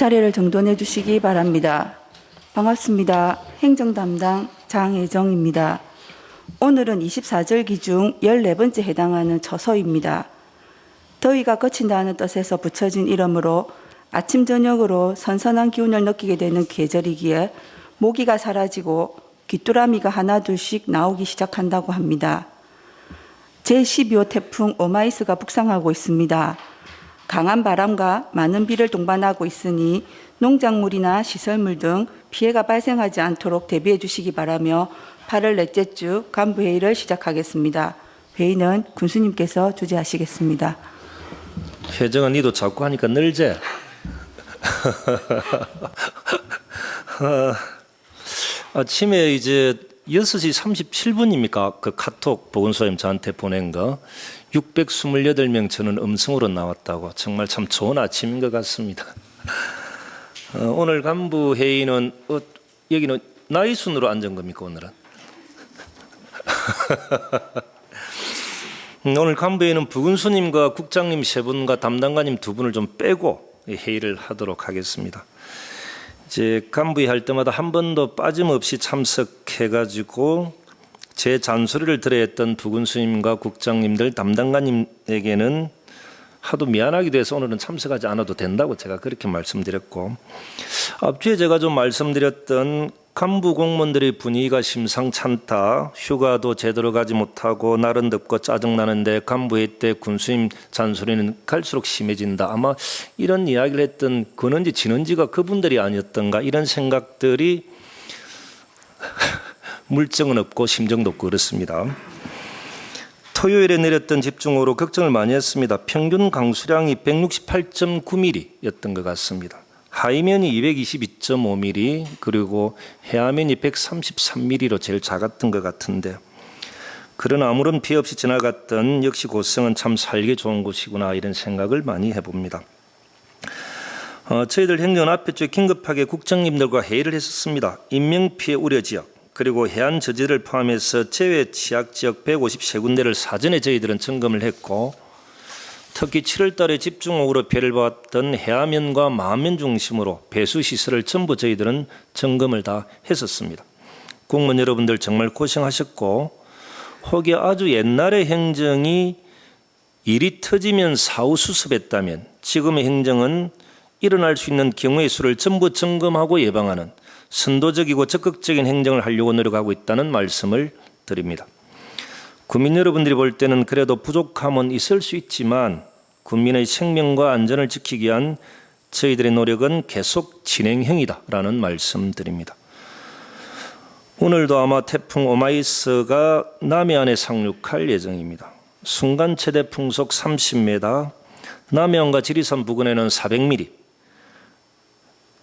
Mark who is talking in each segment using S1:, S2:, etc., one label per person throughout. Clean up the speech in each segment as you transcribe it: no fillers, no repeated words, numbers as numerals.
S1: 자리를 정돈해 주시기 바랍니다. 반갑습니다. 행정담당 장혜정입니다. 오늘은 24절기 중 14번째 해당하는 처소입니다. 더위가 거친다는 뜻에서 붙여진 이름으로 아침 저녁으로 선선한 기운을 느끼게 되는 계절이기에 모기가 사라지고 귀뚜라미가 하나둘씩 나오기 시작한다고 합니다. 제12호 태풍 오마이스가 북상하고 있습니다. 강한 바람과 많은 비를 동반하고 있으니 농작물이나 시설물 등 피해가 발생하지 않도록 대비해 주시기 바라며 8월 넷째 주 간부회의를 시작하겠습니다. 회의는 군수님께서 주재하시겠습니다.
S2: 혜정아, 니도 자꾸 하니까 늘제. 아침에 이제 6시 37분입니까? 그 카톡 보건소님 저한테 보낸 거 628명 저는 음성으로 나왔다고. 정말 참 좋은 아침인 것 같습니다. 오늘 간부 회의는 여기는 나이 순으로 앉은 겁니까 오늘은? 오늘 간부 회의는 부군수님과 국장님 세 분과 담당관님 두 분을 좀 빼고 회의를 하도록 하겠습니다. 이제 간부회 할 때마다 한 번도 빠짐없이 참석해가지고 제 잔소리를 들어야 했던 부군수님과 국장님들 담당관님에게는 하도 미안하기도 해서 오늘은 참석하지 않아도 된다고 제가 그렇게 말씀드렸고, 앞주에 제가 좀 말씀드렸던 간부 공무원들의 분위기가 심상찮다, 휴가도 제대로 가지 못하고 날은 덥고 짜증나는데 간부회 때 군수님 잔소리는 갈수록 심해진다, 아마 이런 이야기를 했던 그는지 지는지가 그분들이 아니었던가, 이런 생각들이 물증은 없고 심정도 없고 그렇습니다. 토요일에 내렸던 집중호우로 걱정을 많이 했습니다. 평균 강수량이 168.9mm였던 것 같습니다. 하이면이 222.5mm, 그리고 해안면이 133mm로 제일 작았던 것 같은데, 그러나 아무런 피해 없이 지나갔던 역시 고성은 참 살기 좋은 곳이구나, 이런 생각을 많이 해봅니다. 저희들 행정은 앞에 쪽 긴급하게 국장님들과 회의를 했었습니다. 인명피해 우려지역 그리고 해안 저지를 포함해서 재외 취약지역 153군데를 사전에 저희들은 점검을 했고, 특히 7월 달에 집중호우로 피해를 받았던 해안면과 마안면 중심으로 배수시설을 전부 저희들은 점검을 다 했었습니다. 공무원 여러분들 정말 고생하셨고, 혹여 아주 옛날의 행정이 일이 터지면 사후 수습했다면 지금의 행정은 일어날 수 있는 경우의 수를 전부 점검하고 예방하는 선도적이고 적극적인 행정을 하려고 노력하고 있다는 말씀을 드립니다. 국민 여러분들이 볼 때는 그래도 부족함은 있을 수 있지만 국민의 생명과 안전을 지키기 위한 저희들의 노력은 계속 진행형이다라는 말씀드립니다. 오늘도 아마 태풍 오마이스가 남해안에 상륙할 예정입니다. 순간 최대 풍속 30m, 남해안과 지리산 부근에는 400mm,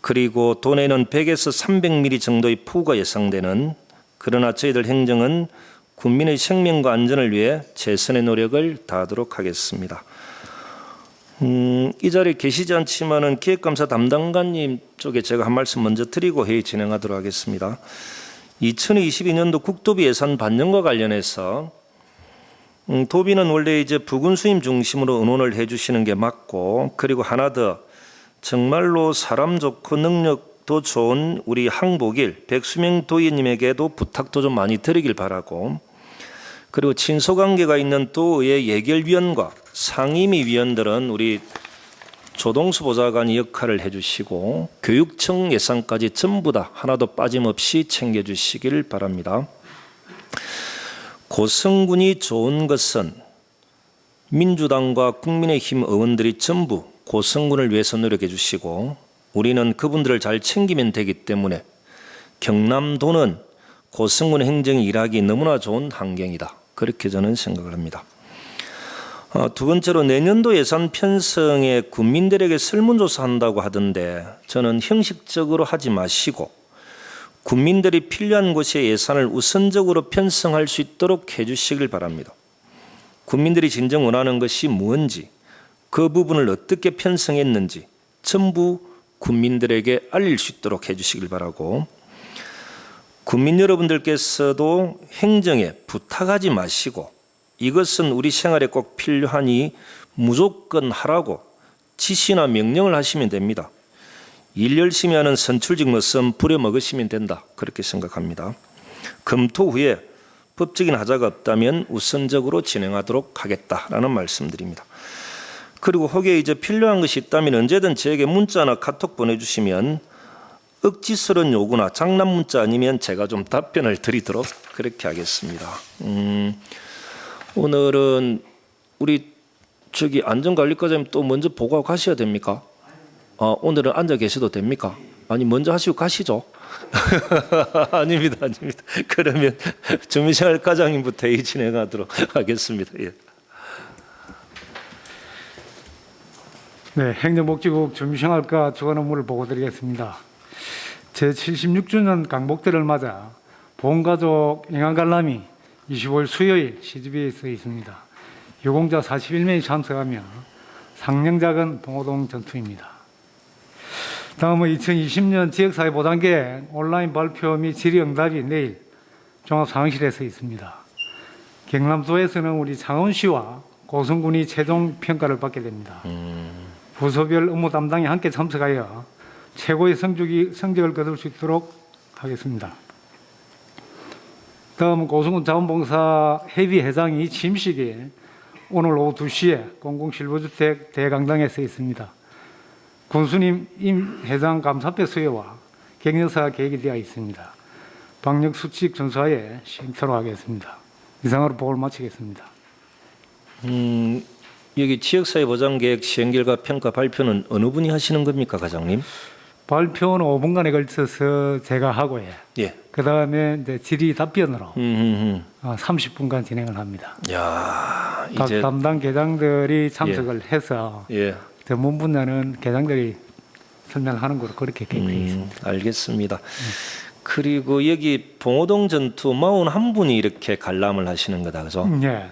S2: 그리고 도내에는 100에서 300mm 정도의 폭우가 예상되는, 그러나 저희들 행정은 국민의 생명과 안전을 위해 최선의 노력을 다하도록 하겠습니다. 이 자리에 계시지 않지만은 기획감사 담당관님 쪽에 제가 한 말씀 먼저 드리고 회의 진행하도록 하겠습니다. 2022년도 국도비 예산 반영과 관련해서 도비는 원래 이제 부군수임 중심으로 의논을 해주시는 게 맞고, 그리고 하나 더, 정말로 사람 좋고 능력도 좋은 우리 항복일 백수명 도의원님에게도 부탁도 좀 많이 드리길 바라고, 그리고 친소관계가 있는 도의 예결위원과 상임위 위원들은 우리 조동수 보좌관이 역할을 해주시고, 교육청 예산까지 전부 다 하나도 빠짐없이 챙겨주시길 바랍니다. 고성군이 좋은 것은 민주당과 국민의힘 의원들이 전부 고성군을 위해서 노력해 주시고, 우리는 그분들을 잘 챙기면 되기 때문에 경남도는 고성군 행정이 일하기 너무나 좋은 환경이다, 그렇게 저는 생각을 합니다. 두 번째로, 내년도 예산 편성에 국민들에게 설문조사한다고 하던데 저는 형식적으로 하지 마시고 국민들이 필요한 곳에 예산을 우선적으로 편성할 수 있도록 해주시길 바랍니다. 국민들이 진정 원하는 것이 무엇인지, 그 부분을 어떻게 편성했는지 전부 국민들에게 알릴 수 있도록 해주시길 바라고, 국민 여러분들께서도 행정에 부탁하지 마시고 이것은 우리 생활에 꼭 필요하니 무조건 하라고 지시나 명령을 하시면 됩니다. 일 열심히 하는 선출직 머슴 부려먹으시면 된다. 그렇게 생각합니다. 검토 후에 법적인 하자가 없다면 우선적으로 진행하도록 하겠다라는 말씀드립니다. 그리고 혹여 이제 필요한 것이 있다면 언제든 저에게 문자나 카톡 보내주시면 억지스러운 요구나 장난 문자 아니면 제가 좀 답변을 드리도록 그렇게 하겠습니다. 오늘은 우리 저기 안전관리과장님 또 먼저 보고하고 가셔야 됩니까? 오늘은 앉아 계셔도 됩니까? 아니 먼저 하시고 가시죠. 아닙니다, 아닙니다. 그러면 주민생활과장님부터 회의 진행하도록 하겠습니다. 예.
S3: 네, 행정복지국 주민생활과 주관 업무를 보고드리겠습니다. 제76주년 강복대를 맞아 보훈가족 영양관람이 25일 수요일 CGV에 써 있습니다. 유공자 41명이 참석하며 상령작은 봉오동 전투입니다. 다음은 2020년 지역사회보장계획 온라인 발표 및 질의응답이 내일 종합상황실에서 있습니다. 경남도에서는 우리 창원시와 고성군이 최종 평가를 받게 됩니다. 부서별 업무 담당이 함께 참석하여 최고의 성적을 거둘 수 있도록 하겠습니다. 다음은 고성군 자원봉사 협의회장이 취임식에 오늘 오후 2시에 공공실버주택 대강당에 서 있습니다. 군수님 임 회장 감사패 수여와 격려사 계획이 되어 있습니다. 방역수칙 준수하에 심토록 하겠습니다. 이상으로 보고를 마치겠습니다.
S2: 여기 지역사회보장계획 시행결과 평가 발표는 어느 분이 하시는 겁니까, 과장님?
S3: 발표는 5분간에 걸쳐서 제가 하고
S2: 예.
S3: 그 다음에 이제 질의 답변으로 30분간 진행을 합니다.
S2: 야,
S3: 각
S2: 이제
S3: 담당 계장들이 참석을 해서
S2: 예.
S3: 전문 분야는 계장들이 설명하는 걸로 그렇게 계획되어 있습니다.
S2: 알겠습니다. 그리고 여기 봉오동 전투 41분이 이렇게 관람을 하시는 거다, 그죠?
S3: 예.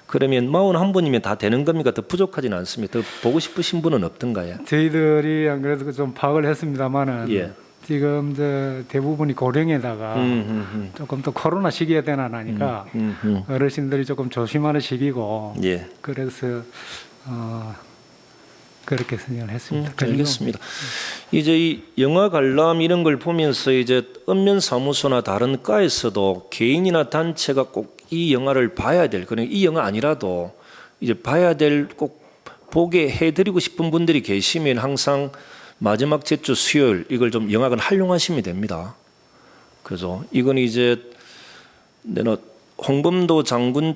S2: 그러면 41분이면 다 되는 겁니까? 더 부족하지는 않습니다. 더 보고 싶으신 분은 없던가요?
S3: 저희들이 안 그래도 좀 파악을 했습니다만은
S2: 예.
S3: 지금 대부분이 고령에다가 조금 또 코로나 시기에 되나니까 어르신들이 조금 조심하는 시기고
S2: 예.
S3: 그래서 그렇게 선정을 했습니다.
S2: 알겠습니다. 이제 이 영화 관람 이런 걸 보면서 이제 읍면 사무소나 다른 과에서도 개인이나 단체가 꼭 이 영화를 봐야 될, 그러니까 이 영화 아니라도 이제 봐야 될, 꼭 보게 해드리고 싶은 분들이 계시면 항상 마지막 제주 수요일 이걸 좀 영화관 활용하시면 됩니다. 그래서 이건 이제 내가 홍범도 장군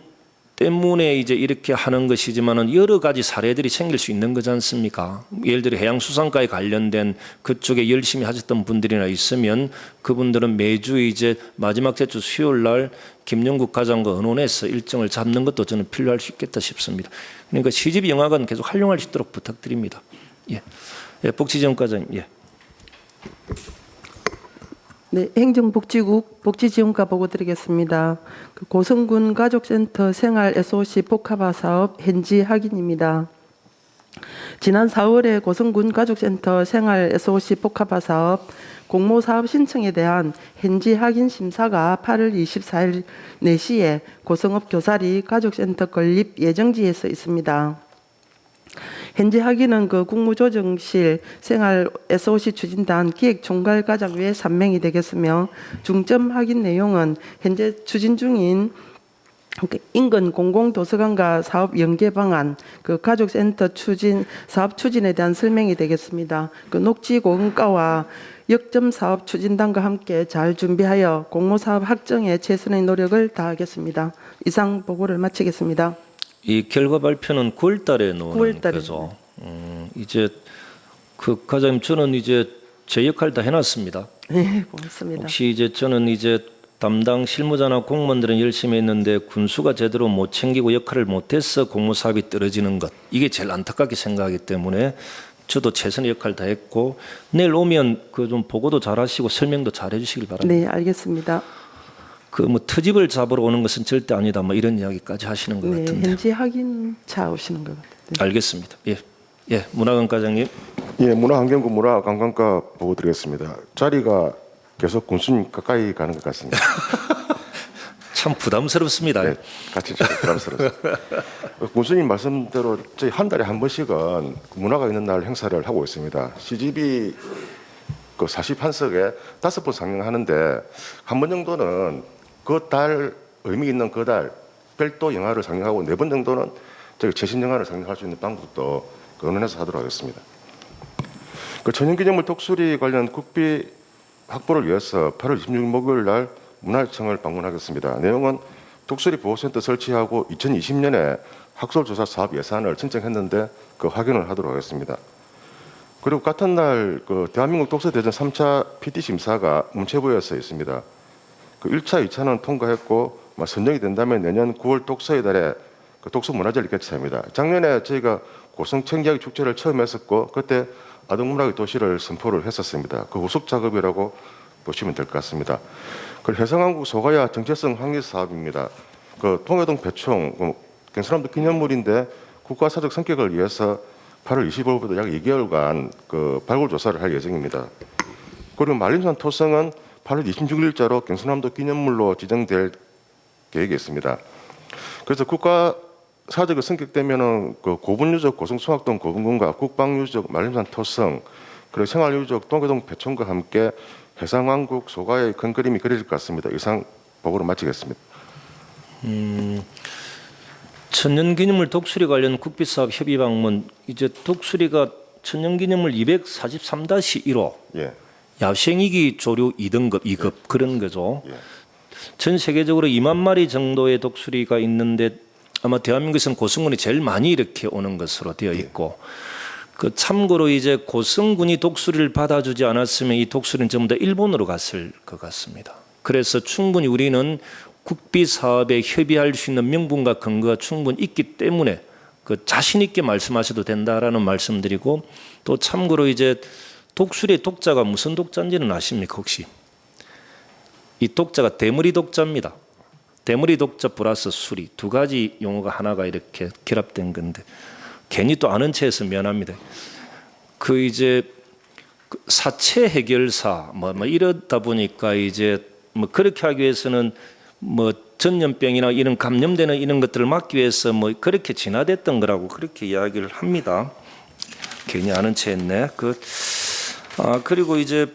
S2: 때문에 이제 이렇게 하는 것이지만은 여러 가지 사례들이 생길 수 있는 거지 않습니까? 예를 들어 해양수산과에 관련된 그쪽에 열심히 하셨던 분들이나 있으면 그분들은 매주 이제 마지막 제주 수요일 날 김영국 과장과 의논해서 일정을 잡는 것도 저는 필요할 수 있겠다 싶습니다. 그러니까 CGV 영화관 계속 활용할 수 있도록 부탁드립니다. 예, 예 복지지원 과장님. 예.
S4: 네, 행정복지국 복지지원과 보고 드리겠습니다. 고성군 가족센터 생활 SOC 복합화 사업 현지 확인입니다. 지난 4월에 고성군 가족센터 생활 SOC 복합화 사업 공모사업 신청에 대한 현지 확인 심사가 8월 24일 4시에 고성읍 교사리 가족센터 건립 예정지에서 있습니다. 현재 확인은 국무조정실 생활 SOC 추진단 기획총괄과장 외 3명이 되겠으며 중점 확인 내용은 현재 추진 중인 인근 공공도서관과 사업 연계 방안, 가족센터 추진 사업 추진에 대한 설명이 되겠습니다. 녹지공과와 역점 사업 추진단과 함께 잘 준비하여 공모사업 확정에 최선의 노력을 다하겠습니다. 이상 보고를 마치겠습니다.
S2: 이 결과 발표는 9월 달에 나오는
S4: 9월 달에.
S2: 거죠. 이제 과장님 저는 이제 제 역할 다 해놨습니다.
S4: 네, 고맙습니다.
S2: 혹시 이제 저는 이제 담당 실무자나 공무원들은 열심히 했는데 군수가 제대로 못 챙기고 역할을 못해서 공모사업이 떨어지는 것, 이게 제일 안타깝게 생각하기 때문에 저도 최선의 역할 다 했고 내일 오면 좀 보고도 잘하시고 설명도 잘 해주시길 바랍니다.
S4: 네, 알겠습니다.
S2: 트집을 잡으러 오는 것은 절대 아니다. 이런 이야기까지 하시는 것
S4: 네,
S2: 같은데.
S4: 현지 확인차 오시는 것 같아요. 네.
S2: 알겠습니다. 예, 예, 문화관 과장님.
S5: 예, 문화환경부 문화관광과 보고 드리겠습니다. 자리가 계속 군수님 가까이 가는 것 같습니다.
S2: 참 부담스럽습니다.
S5: 네, 같이 좀 부담스럽습니다. 군수님 말씀대로 저희 한 달에 한 번씩은 문화가 있는 날 행사를 하고 있습니다. CGV 그 41석에 5번 상영하는데 한 번 정도는 그 달 의미 있는 그 달 별도 영화를 상영하고 4번 정도는 저희 최신 영화를 상영할 수 있는 방법도 의논해서 하도록 하겠습니다. 그 천연기념물 독수리 관련 국비 확보를 위해서 8월 26일 목요일 날 문화청을 방문하겠습니다. 내용은 독수리 보호센터 설치하고 2020년에 학술조사 사업 예산을 신청했는데 그 확인을 하도록 하겠습니다. 그리고 같은 날 그 대한민국 독서대전 3차 PT 심사가 문체부에서 있습니다. 그 1차, 2차는 통과했고 선정이 된다면 내년 9월 독서의 달에 그 독서문화제를 개최합니다. 작년에 저희가 고성 청기학 축제를 처음 했었고 그때 아동문학의 도시를 선포를 했었습니다. 그 후속 작업이라고 보시면 될 것 같습니다. 그리고 해상항국 소가야 정체성 확립 사업입니다. 그 통해동 배총 경상남도 기념물인데 국가사적 성격을 위해서 8월 25일부터 약 2개월간 그 발굴 조사를 할 예정입니다. 그리고 말림산 토성은 8월 26일자로 경상남도 기념물로 지정될 계획이 있습니다. 그래서 국가사적의 성격 때문에는 그 고분유적 고성송악동 고분군과 국방유적 말림산 토성 그리고 생활유적 동해동 배총과 함께 해상왕국 소가의 큰 그림이 그려질 것 같습니다. 이상 보고를 마치겠습니다.
S2: 천년기념물 독수리 관련 국비사업 협의 방문 이제 독수리가 천년기념물 243-1호
S5: 예,
S2: 야생이기 조류 2등급 2급 그런 거죠.
S5: 예.
S2: 전 세계적으로 2만 마리 정도의 독수리가 있는데 아마 대한민국에서는 고성군이 제일 많이 이렇게 오는 것으로 되어 있고 그 참고로 이제 고성군이 독수리를 받아주지 않았으면 이 독수리는 전부 다 일본으로 갔을 것 같습니다. 그래서 충분히 우리는 국비 사업에 협의할 수 있는 명분과 근거가 충분히 있기 때문에 그 자신 있게 말씀하셔도 된다라는 말씀드리고 또 참고로 이제 독수리의 독자가 무슨 독자인지는 아십니까 혹시? 이 독자가 대머리 독자입니다. 대머리 독자 플러스 수리 두 가지 용어가 하나가 이렇게 결합된 건데 괜히 또 아는 체해서 미안합니다. 그 이제 사체 해결사 뭐 이러다 보니까 이제 뭐 그렇게 하기 위해서는 뭐 전염병이나 이런 감염되는 이런 것들을 막기 위해서 뭐 그렇게 진화됐던 거라고 그렇게 이야기를 합니다. 괜히 아는 체했네. 그리고 이제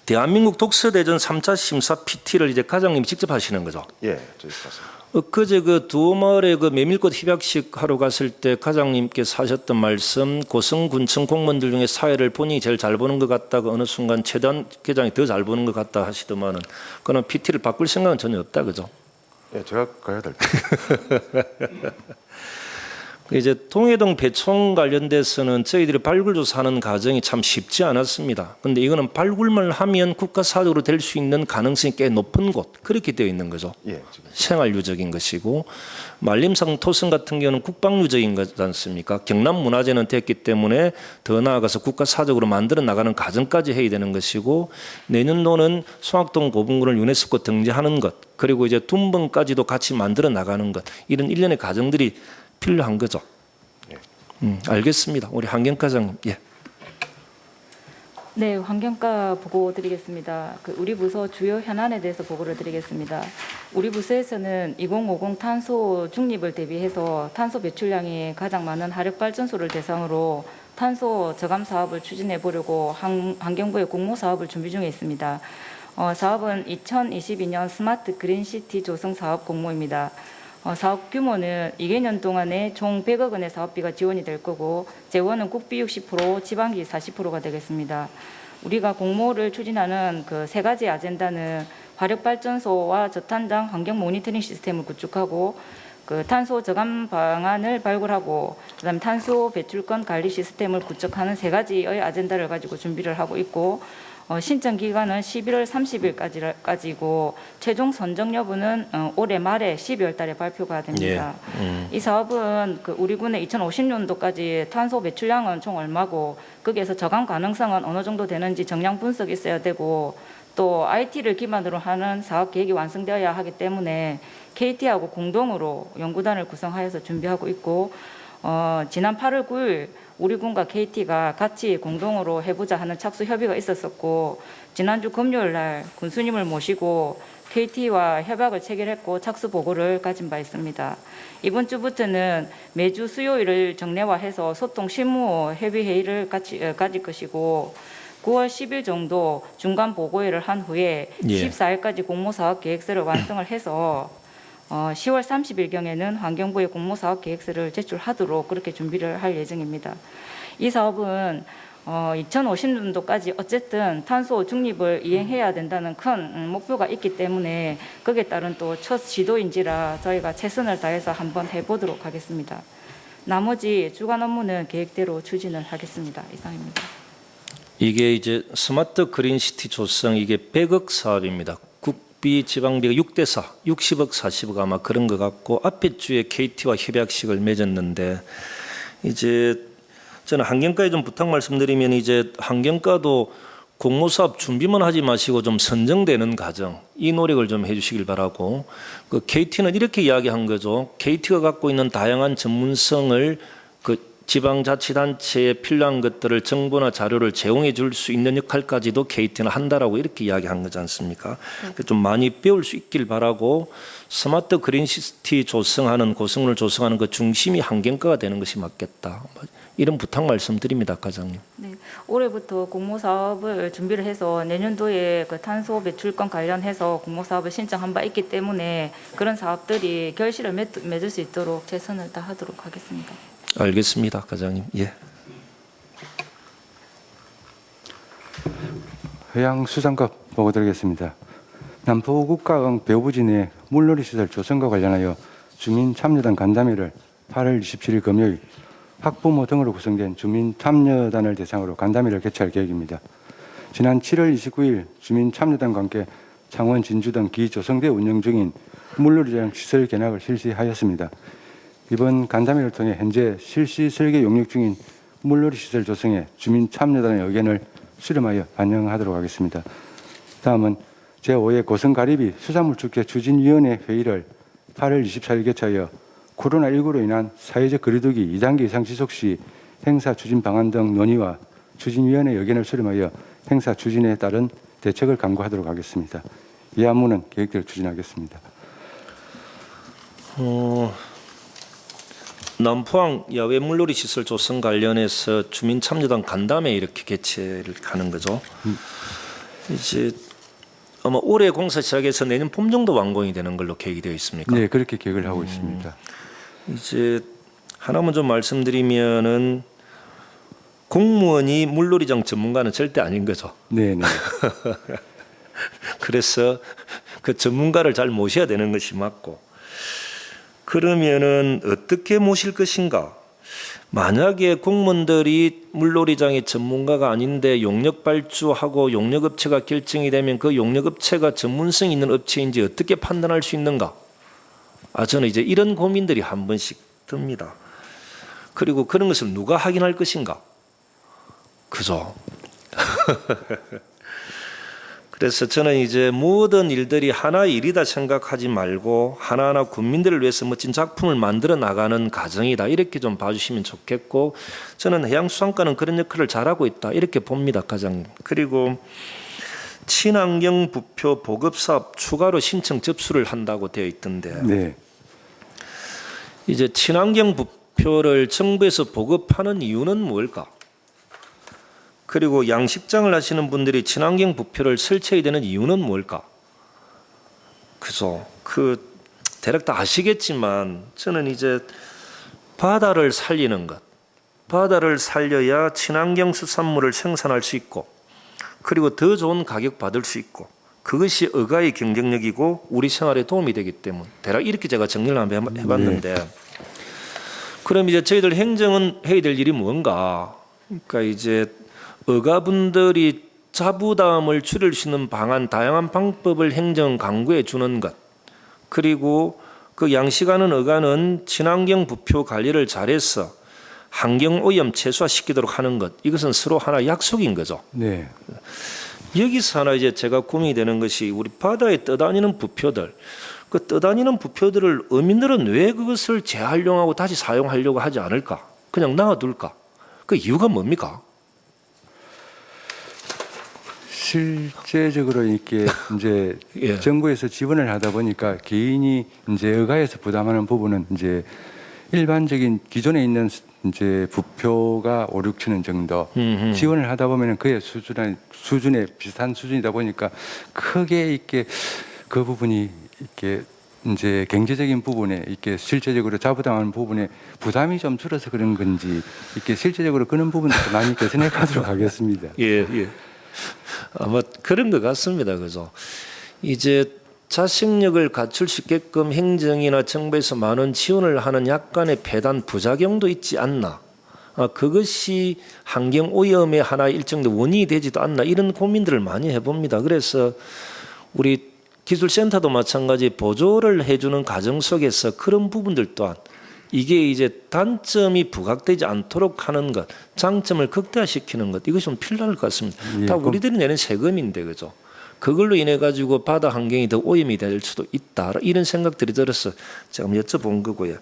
S2: 대한민국 독서대전 3차 심사 PT를 이제 과장님이 직접 하시는 거죠.
S5: 예, 저희 봤습니다.
S2: 그제 그 두어마을에 그 메밀꽃 희박식 하러 갔을 때 과장님께서 하셨던 말씀 고성군청 공무원들 중에 사회를 본인이 제일 잘 보는 것 같다고 어느 순간 최단 계장이 더 잘 보는 것 같다 하시더만은 그는 PT를 바꿀 생각은 전혀 없다 그죠?
S5: 예, 제가 가야 될 것.
S2: 이제 통해동 배총 관련돼서는 저희들이 발굴 조사하는 과정이 참 쉽지 않았습니다. 그런데 이거는 발굴만 하면 국가사적으로 될 수 있는 가능성이 꽤 높은 곳 그렇게 되어 있는 거죠.
S5: 예, 지금.
S2: 생활유적인 것이고 말림산 토성 같은 경우는 국방유적인 거지 않습니까? 경남문화재는 됐기 때문에 더 나아가서 국가사적으로 만들어 나가는 과정까지 해야 되는 것이고 내년도는 송악동 고분군을 유네스코 등재하는 것 그리고 이제 둔번까지도 같이 만들어 나가는 것 이런 일련의 과정들이 필요한 거죠. 알겠습니다. 우리 환경과장님. 예.
S6: 네, 환경과 보고 드리겠습니다. 우리 부서 주요 현안에 대해서 보고를 드리겠습니다. 우리 부서에서는 2050 탄소 중립을 대비해서 탄소 배출량이 가장 많은 화력발전소를 대상으로 탄소 저감 사업을 추진해 보려고 환경부의 공모 사업을 준비 중에 있습니다. 사업은 2022년 스마트 그린시티 조성 사업 공모입니다. 사업 규모는 2개년 동안에 총 100억 원의 사업비가 지원이 될 거고 재원은 국비 60%, 지방기 40%가 되겠습니다. 우리가 공모를 추진하는 그 세 가지 아젠다는 화력발전소와 저탄장 환경 모니터링 시스템을 구축하고 그 탄소 저감 방안을 발굴하고 그다음 탄소 배출권 관리 시스템을 구축하는 세 가지의 아젠다를 가지고 준비를 하고 있고 신청 기간은 11월 30일까지고 최종 선정 여부는 올해 말에 12월 달에 발표가 됩니다. 이 사업은 우리 군의 2050년도까지 탄소 배출량은 총 얼마고 거기에서 저감 가능성은 어느 정도 되는지 정량 분석이 있어야 되고 또 IT를 기반으로 하는 사업 계획이 완성되어야 하기 때문에 KT하고 공동으로 연구단을 구성하여서 준비하고 있고 지난 8월 9일 우리 군과 KT가 같이 공동으로 해보자 하는 착수 협의가 있었었고 지난주 금요일 날 군수님을 모시고 KT와 협약을 체결했고 착수 보고를 가진 바 있습니다. 이번 주부터는 매주 수요일을 정례화해서 소통 실무 협의 회의를 가질 것이고 9월 10일 정도 중간 보고회를 한 후에
S2: 예.
S6: 14일까지 공모사업 계획서를 완성을 해서 10월 30일경에는 환경부에 공모사업 계획서를 제출하도록 그렇게 준비를 할 예정입니다. 이 사업은 2050년도까지 어쨌든 탄소 중립을 이행해야 된다는 큰 목표가 있기 때문에 거기에 따른 또 첫 시도인지라 저희가 최선을 다해서 한번 해보도록 하겠습니다. 나머지 주간 업무는 계획대로 추진을 하겠습니다. 이상입니다.
S2: 이게 이제 스마트 그린시티 조성 이게 100억 사업입니다. 국비 지방비가 6대4, 60억, 40억 아마 그런 것 같고 앞에 주에 KT와 협약식을 맺었는데 이제 저는 환경과에 좀 부탁 말씀드리면 이제 환경과도 공모사업 준비만 하지 마시고 좀 선정되는 과정 이 노력을 좀 해주시길 바라고 그 KT는 이렇게 이야기한 거죠. KT가 갖고 있는 다양한 전문성을 그 지방자치단체에 필요한 것들을 정보나 자료를 제공해 줄 수 있는 역할까지도 KT는 한다라고 이렇게 이야기한 거지 않습니까? 좀 많이 배울 수 있길 바라고 스마트 그린시티 조성하는 고성을 조성하는 그 중심이 환경과가 되는 것이 맞겠다. 이런 부탁 말씀드립니다, 과장님.
S6: 네, 올해부터 공모사업을 준비를 해서 내년도에 그 탄소 배출권 관련해서 공모사업을 신청한 바 있기 때문에 그런 사업들이 결실을 맺을 수 있도록 최선을 다하도록 하겠습니다.
S2: 알겠습니다, 과장님. 예.
S7: 해양수산급 보고 드리겠습니다. 남포국가응 배우부지 내 물놀이시설 조성과 관련하여 주민참여단 간담회를 8월 27일 금요일 학부모 등으로 구성된 주민참여단을 대상으로 간담회를 개최할 계획입니다. 지난 7월 29일 주민참여단과 함께 창원, 진주 등 기조성대 운영 중인 물놀이장 시설 견학을 실시하였습니다. 이번 간담회를 통해 현재 실시 설계 용역 중인 물놀이시설 조성에 주민참여단의 의견을 수렴하여 반영하도록 하겠습니다. 다음은 제5회 고성가리비 수산물축제 추진위원회 회의를 8월 24일 개최하여 코로나19로 인한 사회적 거리두기 2단계 이상 지속 시 행사 추진 방안 등 논의와 추진위원회 의견을 수렴하여 행사 추진에 따른 대책을 강구하도록 하겠습니다. 이 안무는 계획대로 추진하겠습니다.
S2: 남포항 야외 물놀이 시설 조성 관련해서 주민 참여단 간담회 이렇게 개최를 하는 거죠. 이제 아마 올해 공사 시작해서 내년 봄 정도 완공이 되는 걸로 계획이 되어 있습니까?
S7: 네, 그렇게 계획을 하고 있습니다.
S2: 이제 하나만 좀 말씀드리면은 공무원이 물놀이장 전문가는 절대 아닌 거죠.
S7: 네, 네.
S2: 그래서 그 전문가를 잘 모셔야 되는 것이 맞고 그러면은 어떻게 모실 것인가? 만약에 공무원들이 물놀이장의 전문가가 아닌데 용역 발주하고 용역업체가 결정이 되면 그 용역업체가 전문성 있는 업체인지 어떻게 판단할 수 있는가? 저는 이제 이런 고민들이 한 번씩 듭니다. 그리고 그런 것을 누가 확인할 것인가? 그죠? 그래서 저는 이제 모든 일들이 하나의 일이다 생각하지 말고 하나하나 국민들을 위해서 멋진 작품을 만들어 나가는 과정이다. 이렇게 좀 봐주시면 좋겠고 저는 해양수산과는 그런 역할을 잘하고 있다. 이렇게 봅니다, 과장님. 그리고 친환경 부표 보급사업 추가로 신청 접수를 한다고 되어 있던데
S7: 네.
S2: 이제 친환경 부표를 정부에서 보급하는 이유는 뭘까? 그리고 양식장을 하시는 분들이 친환경 부표를 설치해야 되는 이유는 뭘까? 그죠? 대략 다 아시겠지만 저는 이제 바다를 살리는 것, 바다를 살려야 친환경 수산물을 생산할 수 있고, 그리고 더 좋은 가격 받을 수 있고, 그것이 어가의 경쟁력이고 우리 생활에 도움이 되기 때문에 대략 이렇게 제가 정리를 한번 해봤는데, 그럼 이제 저희들 행정은 해야 될 일이 뭔가? 그러니까 이제 어가분들이 자부담을 줄일 수 있는 방안, 다양한 방법을 행정 강구해 주는 것, 그리고 그 양식하는 어가는 친환경 부표 관리를 잘해서 환경오염 최소화시키도록 하는 것, 이것은 서로 하나 약속인 거죠.
S7: 네.
S2: 여기서 하나 이제 제가 고민이 되는 것이 우리 바다에 떠다니는 부표들, 그 떠다니는 부표들을 어민들은 왜 그것을 재활용하고 다시 사용하려고 하지 않을까? 그냥 놔둘까? 그 이유가 뭡니까?
S7: 실제적으로 이렇게 이제
S2: 예.
S7: 정부에서 지원을 하다 보니까 개인이 이제 의가에서 부담하는 부분은 이제 일반적인 기존에 있는 이제 부표가 5, 6천 원 정도 지원을 하다 보면 그의 수준에 비슷한 수준이다 보니까 크게 이렇게 그 부분이 이렇게 이제 경제적인 부분에 이렇게 실제적으로 자부담하는 부분에 부담이 좀 줄어서 그런 건지 이렇게 실제적으로 그런 부분도 많이 개선해 가도록 하겠습니다.
S2: 예, 예. 아마 그런 것 같습니다. 그죠? 이제 자식력을 갖출 수 있게끔 행정이나 정부에서 많은 지원을 하는 약간의 배단 부작용도 있지 않나. 그것이 환경 오염의 하나의 일정도 원인이 되지도 않나 이런 고민들을 많이 해봅니다. 그래서 우리 기술센터도 마찬가지 보조를 해주는 과정 속에서 그런 부분들 또한 이게 이제 단점이 부각되지 않도록 하는 것, 장점을 극대화시키는 것 이것이 좀 필요할 것 같습니다.
S7: 예,
S2: 다 우리들이 내는 세금인데 그죠? 그걸로 인해 가지고 바다 환경이 더 오염이 될 수도 있다 이런 생각들이 들어서 제가 여쭤본 거고요.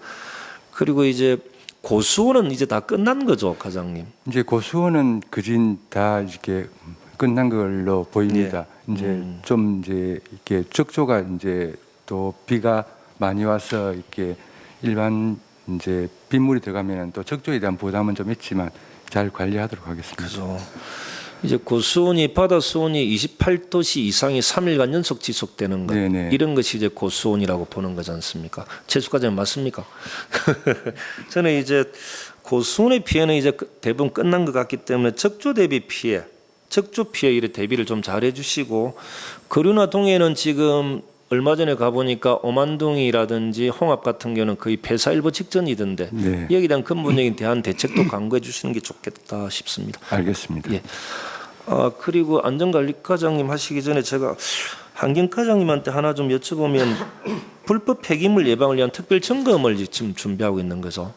S2: 그리고 이제 고수원은 이제 다 끝난 거죠, 과장님?
S7: 이제 고수원은 그진 다 이렇게 끝난 걸로 보입니다. 이제 좀 이제 이렇게 적조가 이제 또 비가 많이 와서 이렇게 일반 이제 빗물이 들어가면 또 적조에 대한 부담은 좀 있지만 잘 관리하도록 하겠습니다.
S2: 그죠. 이제 고수온이 바다 수온이 28도씨 이상이 3일간 연속 지속되는 것
S7: 네네.
S2: 이런 것이 이제 고수온이라고 보는 거지 않습니까? 최수과장님 맞습니까? 저는 이제 고수온의 피해는 이제 대부분 끝난 것 같기 때문에 적조 대비 피해, 적조 피해 이래 대비를 좀 잘 해주시고 거류나 동해는 지금 얼마 전에 가보니까 오만둥이라든지 홍합 같은 경우는 거의 폐사 일보 직전이던데
S7: 네.
S2: 여기에 대한 근본적인 대한 대책도 강구해 주시는 게 좋겠다 싶습니다.
S7: 알겠습니다.
S2: 예. 그리고 안전관리과장님 하시기 전에 제가 환경과장님한테 하나 좀 여쭤보면 불법 폐기물 예방을 위한 특별 점검을 지금 준비하고 있는 거죠.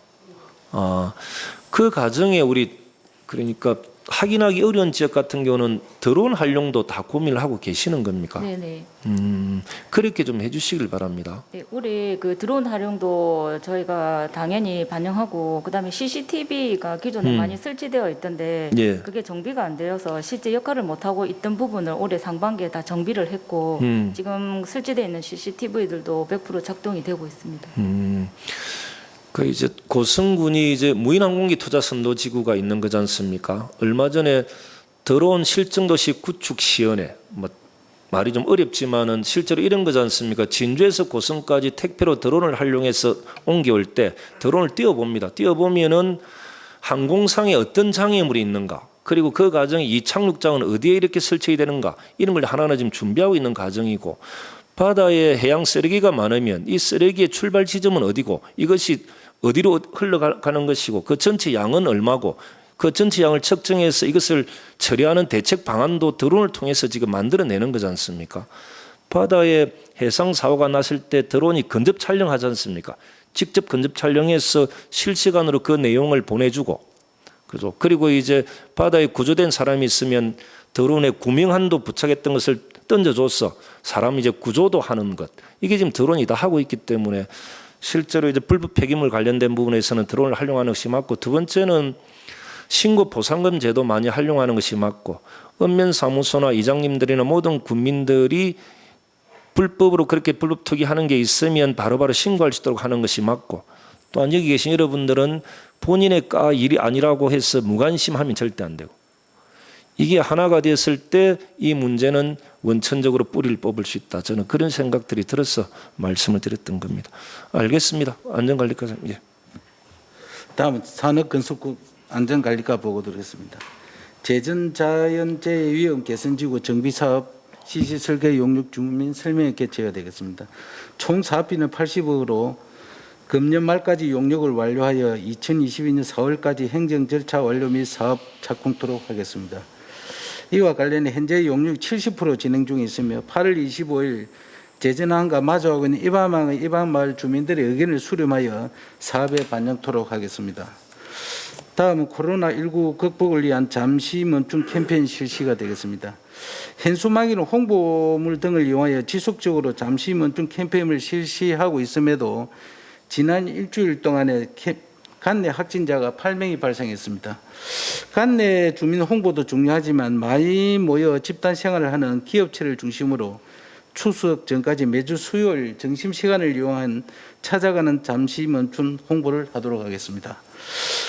S2: 그 과정에 우리 그러니까 확인하기 어려운 지역 같은 경우는 드론 활용도 다 고민을 하고 계시는 겁니까?
S6: 네네.
S2: 그렇게 좀 해주시길 바랍니다.
S6: 네, 우리 그 드론 활용도 저희가 당연히 반영하고 그다음에 CCTV가 기존에 많이 설치되어 있던데
S2: 예.
S6: 그게 정비가 안 되어서 실제 역할을 못 하고 있던 부분을 올해 상반기에 다 정비를 했고 지금 설치되어 있는 CCTV들도 100% 작동이 되고 있습니다.
S2: 그 이제 고성군이 이제 무인항공기 투자 선도 지구가 있는 거지 않습니까? 얼마 전에 들어온 실증도시 구축 시연회 뭐 말이 좀 어렵지만은 실제로 이런 거지 않습니까? 진주에서 고성까지 택배로 드론을 활용해서 옮겨올 때 드론을 띄워봅니다. 띄워보면은 항공상에 어떤 장애물이 있는가, 그리고 그 과정에 이 착륙장은 어디에 이렇게 설치해야 되는가 이런 걸 하나하나 지금 준비하고 있는 과정이고 바다에 해양 쓰레기가 많으면 이 쓰레기의 출발 지점은 어디고 이것이 어디로 흘러가는 것이고 그 전체 양은 얼마고 그 전체 양을 측정해서 이것을 처리하는 대책 방안도 드론을 통해서 지금 만들어내는 거지 않습니까? 바다에 해상 사고가 났을 때 드론이 근접 촬영하지 않습니까? 직접 근접 촬영해서 실시간으로 그 내용을 보내주고 그죠? 그리고 이제 바다에 구조된 사람이 있으면 드론에 구명한도 부착했던 것을 던져줘서 사람이 이제 구조도 하는 것 이게 지금 드론이 다 하고 있기 때문에 실제로 이제 불법 폐기물 관련된 부분에서는 드론을 활용하는 것이 맞고 두 번째는 신고 보상금 제도 많이 활용하는 것이 맞고 읍면사무소나 이장님들이나 모든 국민들이 불법으로 그렇게 불법 투기하는 게 있으면 바로바로 신고할 수 있도록 하는 것이 맞고 또한 여기 계신 여러분들은 본인의 일이 아니라고 해서 무관심하면 절대 안 되고 이게 하나가 됐을 때 이 문제는 원천적으로 뿌리를 뽑을 수 있다. 저는 그런 생각들이 들어서 말씀을 드렸던 겁니다. 알겠습니다. 안전관리과장님. 예.
S8: 다음은 산업건설국 안전관리과 보고 드리겠습니다. 제전자연재해 위험 개선지구 정비사업 시시설계 용역 주민 설명회 개최가 되겠습니다. 총 사업비는 80억으로 금년 말까지 용역을 완료하여 2022년 4월까지 행정 절차 완료 및 사업 착공토록 하겠습니다. 이와 관련해 현재 용역 70% 진행 중에 있으며 8월 25일 제전항과 마주하고 있는 이방마을 이방마을 주민들의 의견을 수렴하여 사업에 반영토록 하겠습니다. 다음은 코로나19 극복을 위한 잠시 멈춤 캠페인 실시가 되겠습니다. 현수막이나 홍보물 등을 이용하여 지속적으로 잠시 멈춤 캠페인을 실시하고 있음에도 지난 일주일 동안에 간내 확진자가 8명이 발생했습니다. 간내 주민 홍보도 중요하지만 많이 모여 집단 생활을 하는 기업체를 중심으로 추석 전까지 매주 수요일 점심시간을 이용한 찾아가는 잠시 멈춘 홍보를 하도록 하겠습니다.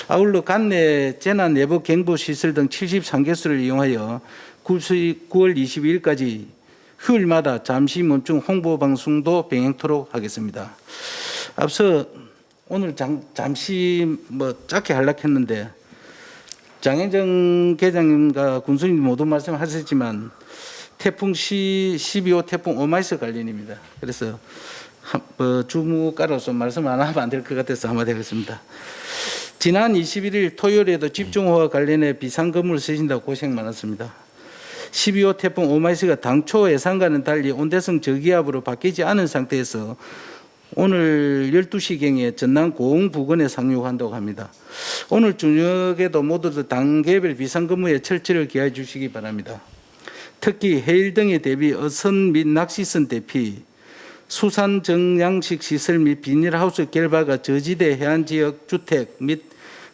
S8: 아울러 간내 재난 내부 경보 시설 등 73개소를 이용하여 9월 22일까지 휴일마다 잠시 멈춤 홍보 방송도 병행토록 하겠습니다. 앞서 오늘 잠시 짧게 하려고 했는데 장혜정 계장님과 군수님 모두 말씀하셨지만 태풍 12호 태풍 오마이스 관련입니다. 그래서 주무가로서 말씀 안 하면 안 될 것 같아서 한마디 하겠습니다. 지난 21일 토요일에도 집중호우와 관련해 비상근무를 쓰신다고 고생 많았습니다. 12호 태풍 오마이스가 당초 예상과는 달리 온대성 저기압으로 바뀌지 않은 상태에서 오늘 12시경에 전남 고흥 부근에 상륙한다고 합니다. 오늘 저녁에도 모두 단계별 비상근무에 철저를 기하해 주시기 바랍니다. 특히 해일 등에 대비 어선 및 낚시선 대피, 수산 정량식 시설 및 비닐하우스 결바가 저지대 해안지역 주택 및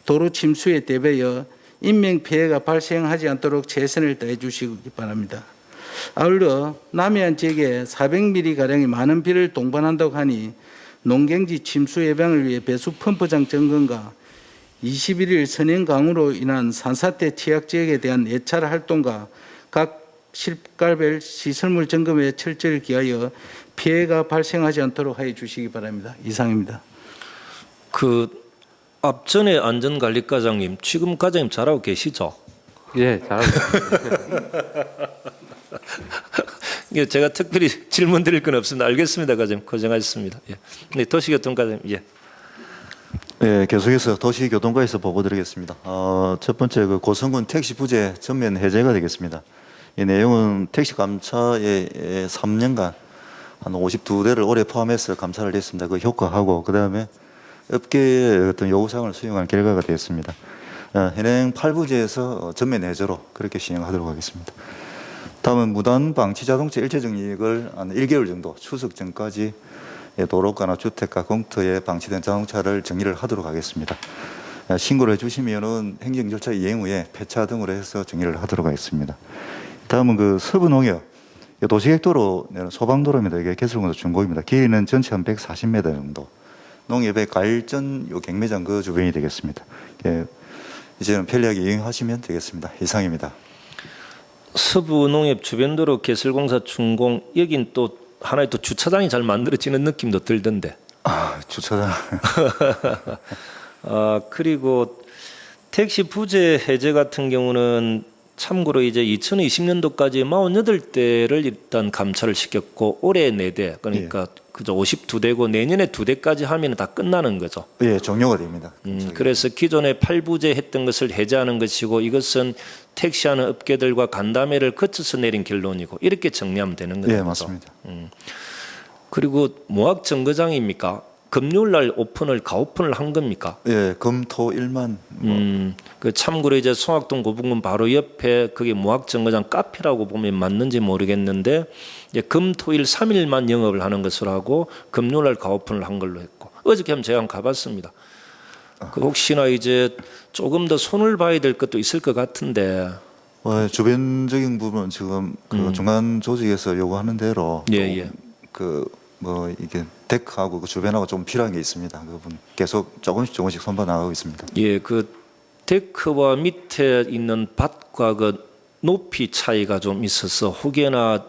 S8: 도로 침수에 대비하여 인명피해가 발생하지 않도록 최선을 다해 주시기 바랍니다. 아울러 남해안 지역에 400mm가량의 많은 비를 동반한다고 하니 농경지 침수 예방을 위해 배수 펌프장 점검과 21일 선행강우로 인한 산사태 취약 지역에 대한 예찰 활동과 각 실갈별 시설물 점검에 철저히 기하여 피해가 발생하지 않도록 하여 주시기 바랍니다. 이상입니다.
S2: 앞전에 안전관리과장님, 지금 과장님 잘하고 계시죠?
S7: 예, 잘하고 있습니다.
S2: 예, 제가 특별히 질문 드릴 건 없습니다. 알겠습니다, 과장님. 고생하셨습니다. 예. 네, 도시교통과장님. 예.
S9: 네, 계속해서 도시교통과에서 보고드리겠습니다. 첫 번째 고성군 택시 부재 전면 해제가 되겠습니다. 이 내용은 택시 감차에 3년간 한 52대를 올해 포함해서 감차를 했습니다. 그 효과하고 그 다음에 업계의 어떤 요구사항을 수용한 결과가 되었습니다. 현행 8부제에서 전면 해제로 그렇게 시행하도록 하겠습니다. 다음은 무단 방치 자동차 일체 정리액을 한 1개월 정도 추석 전까지 도로가나 주택가 공터에 방치된 자동차를 정리를 하도록 하겠습니다. 신고를 해주시면은 행정 절차 이행 후에 폐차 등으로 해서 정리를 하도록 하겠습니다. 다음은 서부농협 도시계획도로 소방도로입니다. 이게 개설공사 준공입니다. 길이는 전체 한 140m 정도. 농협의 가일전 경매장 그 주변이 되겠습니다. 이제는 편리하게 이용하시면 되겠습니다. 이상입니다.
S2: 서부농협 주변도로 개설공사 준공, 여긴 또 하나의 또 주차장이 잘 만들어지는 느낌도 들던데.
S9: 주차장.
S2: 그리고 택시 부재 해제 같은 경우는 참고로 이제 2020년도까지 48대를 일단 감차를 시켰고 올해 4대, 그러니까 그저 52대고 내년에 2대까지 하면 다 끝나는 거죠.
S9: 예, 종료가 됩니다.
S2: 그래서 기존에 8부제 했던 것을 해제하는 것이고 이것은 택시하는 업계들과 간담회를 거쳐서 내린 결론이고 이렇게 정리하면 되는 거죠.
S9: 예, 맞습니다.
S2: 그리고 모학 정거장입니까? 금요일 날 오픈을 가오픈을 한 겁니까?
S9: 예, 금토일만.
S2: 그 참고로 이제 송악동 고분군 바로 옆에 그게 모학 정거장 카페라고 보면 맞는지 모르겠는데 이제 금토일 3일만 영업을 하는 것으로 하고 금요일 날 가오픈을 한 걸로 했고 어저께 한번 제가 한번 가봤습니다. 그 혹시나 이제 조금 더 손을 봐야 될 것도 있을 것 같은데.
S9: 주변적인 부분은 지금 중간 조직에서 요구하는 대로 이게 데크하고 그 주변하고 좀 필요한 게 있습니다. 그 부분 계속 조금씩 손봐 나가고 있습니다.
S2: 예, 그 데크와 밑에 있는 밭과 그 높이 차이가 좀 있어서 혹여나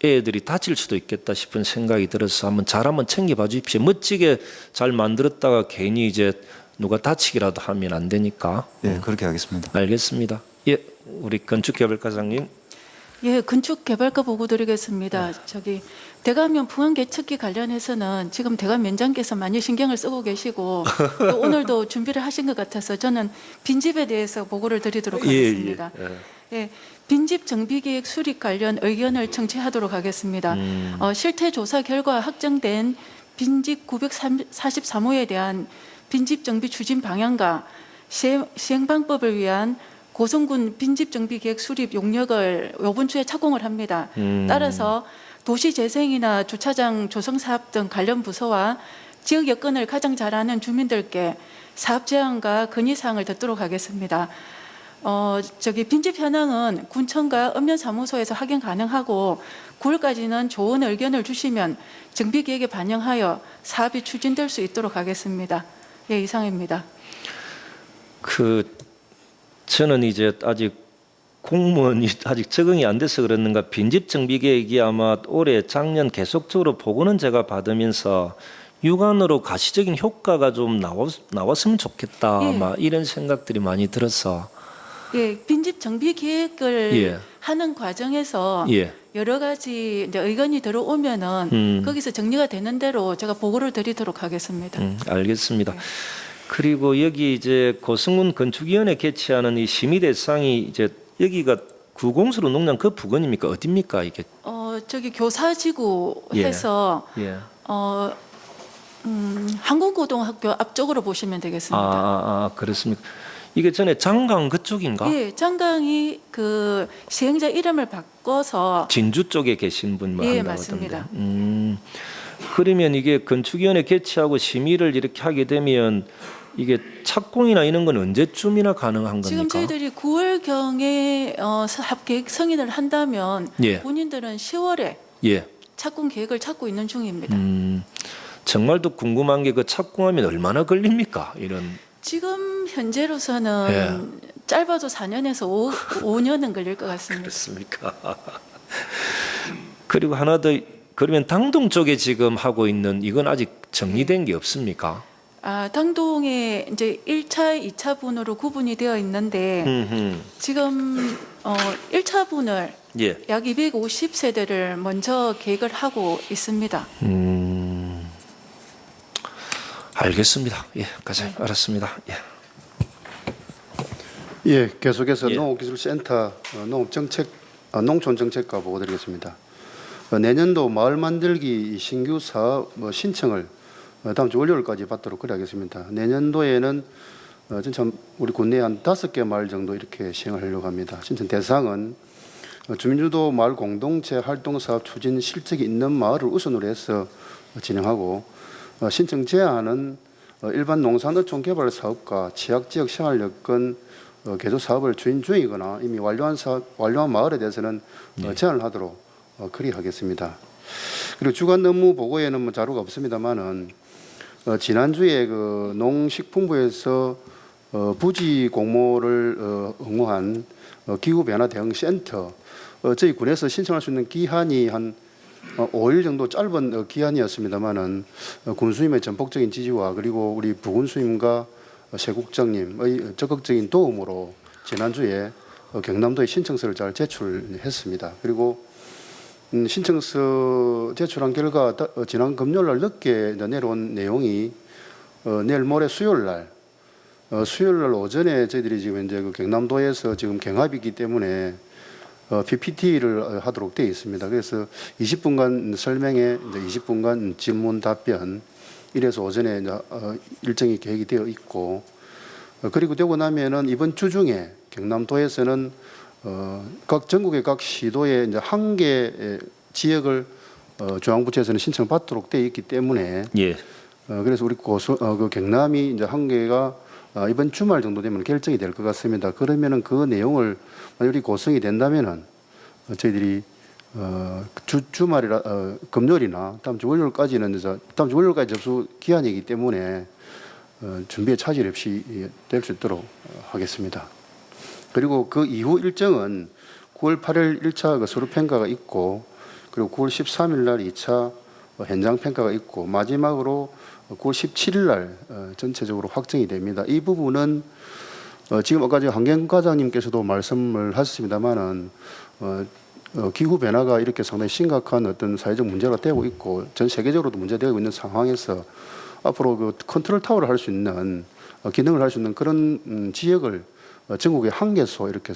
S2: 애들이 다칠 수도 있겠다 싶은 생각이 들어서 한번 챙겨봐 주십시오. 멋지게 잘 만들었다가 괜히 이제 누가 다치기라도 하면 안 되니까.
S9: 예, 그렇게 하겠습니다.
S2: 알겠습니다. 예, 우리 건축개발과장님.
S10: 예, 건축개발과 보고 드리겠습니다. 대감면 풍원개척기 관련해서는 지금 대감 면장께서 많이 신경을 쓰고 계시고 또 오늘도 준비를 하신 것 같아서 저는 빈집에 대해서 보고를 드리도록 하겠습니다. 예, 빈집 정비계획 수립 관련 의견을 청취하도록 하겠습니다. 실태 조사 결과 확정된 빈집 943호에 대한 빈집 정비 추진 방향과 시행 방법을 위한 고성군 빈집정비계획 수립 용역을 이번 주에 착공을 합니다. 따라서 도시재생이나 주차장 조성사업 등 관련 부서와 지역 여건을 가장 잘 아는 주민들께 사업 제안과 건의사항을 듣도록 하겠습니다. 빈집 현황은 군청과 읍면사무소에서 확인 가능하고 9월까지는 좋은 의견을 주시면 정비계획에 반영하여 사업이 추진될 수 있도록 하겠습니다. 예, 이상입니다.
S2: 저는 이제 아직 공무원이 아직 적응이 안 돼서 그랬는가 빈집 정비 계획이 아마 올해 작년 계속적으로 보고는 제가 받으면서 육안으로 가시적인 효과가 좀 나왔으면 좋겠다.
S10: 예.
S2: 아마 이런 생각들이 많이 들어서
S10: 예, 빈집 정비 계획을
S2: 예.
S10: 하는 과정에서
S2: 예.
S10: 여러 가지 이제 의견이 들어오면은 거기서 정리가 되는 대로 제가 보고를 드리도록 하겠습니다.
S2: 알겠습니다.
S10: 네.
S2: 그리고 여기 이제 고성군 건축위원회 개최하는 이 심의 대상이 이제 여기가 구공수로 농장 그 부근입니까? 어디입니까 이게?
S10: 교사지구
S2: 예.
S10: 해서
S2: 예.
S10: 한국고등학교 앞쪽으로 보시면 되겠습니다.
S2: 그렇습니까? 이게 전에 장강 그쪽인가?
S10: 예, 장강이 그 시행자 이름을 바꿔서
S2: 진주 쪽에 계신 분만
S10: 예,
S2: 한다고
S10: 맞습니다.
S2: 하던데. 그러면 이게 건축위원회 개최하고 심의를 이렇게 하게 되면 이게 착공이나 이런 건 언제쯤이나 가능한 겁니까?
S10: 지금 저희들이 9월경에 사업 계획 승인을 한다면
S2: 예.
S10: 본인들은 10월에
S2: 예.
S10: 착공 계획을 찾고 있는 중입니다.
S2: 정말 또 궁금한 게 그 착공하면 얼마나 걸립니까? 이런.
S10: 지금 현재로서는 짧아도 4년에서 5년은 걸릴 것 같습니다.
S2: 그렇습니까? 그리고 하나 더 그러면 당동 쪽에 지금 하고 있는 이건 아직 정리된 게 없습니까?
S10: 당동에 이제 1차, 2차 분으로 구분이 되어 있는데 지금 1차 분을
S2: 예.
S10: 약 250세대를 먼저 계획을 하고 있습니다.
S2: 알겠습니다. 예, 과장님 알았습니다. 예.
S11: 예, 계속해서
S2: 예.
S11: 농업기술센터 농촌정책과 보고드리겠습니다. 내년도 마을 만들기 신규 사업 신청을 다음 주 월요일까지 받도록 그래야겠습니다. 내년도에는 진짜 우리 국내에 한 5개 마을 정도 이렇게 시행을 하려고 합니다. 신청 대상은 주민주도 마을 공동체 활동사업 추진 실적이 있는 마을을 우선으로 해서 진행하고 신청 제한은 일반 농산어촌 개발 사업과 취약지역 생활여건 개조 사업을 추진 중이거나 이미 완료한 마을에 대해서는 제한을 하도록 그리하겠습니다. 그리고 주간 업무 보고에는 뭐 자료가 없습니다만은 지난주에 그 농식품부에서 부지 공모를 응모한 기후변화 대응 센터 저희 군에서 신청할 수 있는 기한이 한 5일 정도 짧은 기한이었습니다만은 군수님의 전폭적인 지지와 그리고 우리 부군수님과 세국장님의 적극적인 도움으로 지난주에 경남도에 신청서를 잘 제출했습니다. 그리고 신청서 제출한 결과 지난 금요일 날 늦게 내려온 내용이 내일 모레 수요일 날 오전에 저희들이 지금 이제 그 경남도에서 지금 경합이기 때문에 PPT를 하도록 되어 있습니다. 그래서 20분간 설명에 이제 20분간 질문 답변 이래서 오전에 이제 일정이 계획이 되어 있고 그리고 되고 나면은 이번 주 중에 경남도에서는 각 전국의 각 시도에 이제 한 개 지역을 중앙부처에서는 신청받도록 되어 있기 때문에
S2: 예.
S11: 그래서 우리 그 경남이 이제 한 개가 이번 주말 정도 되면 결정이 될 것 같습니다. 그러면은 그 내용을 만약 우리 고성이 된다면은 저희들이 주말이라 금요일이나 다음 주 월요일까지는 다음 주 월요일까지 접수 기한이기 때문에 준비에 차질 없이 될 수 있도록 하겠습니다. 그리고 그 이후 일정은 9월 8일 1차 서류 평가가 있고 그리고 9월 13일 날 2차 현장 평가가 있고 마지막으로 9월 17일 날 전체적으로 확정이 됩니다. 이 부분은 지금 아까 환경과장님께서도 말씀을 하셨습니다만은 기후 변화가 이렇게 상당히 심각한 어떤 사회적 문제가 되고 있고 전 세계적으로도 문제되고 있는 상황에서 앞으로 그 컨트롤 타워를 할 수 있는 기능을 할 수 있는 그런 지역을 전국에 한 개소 이렇게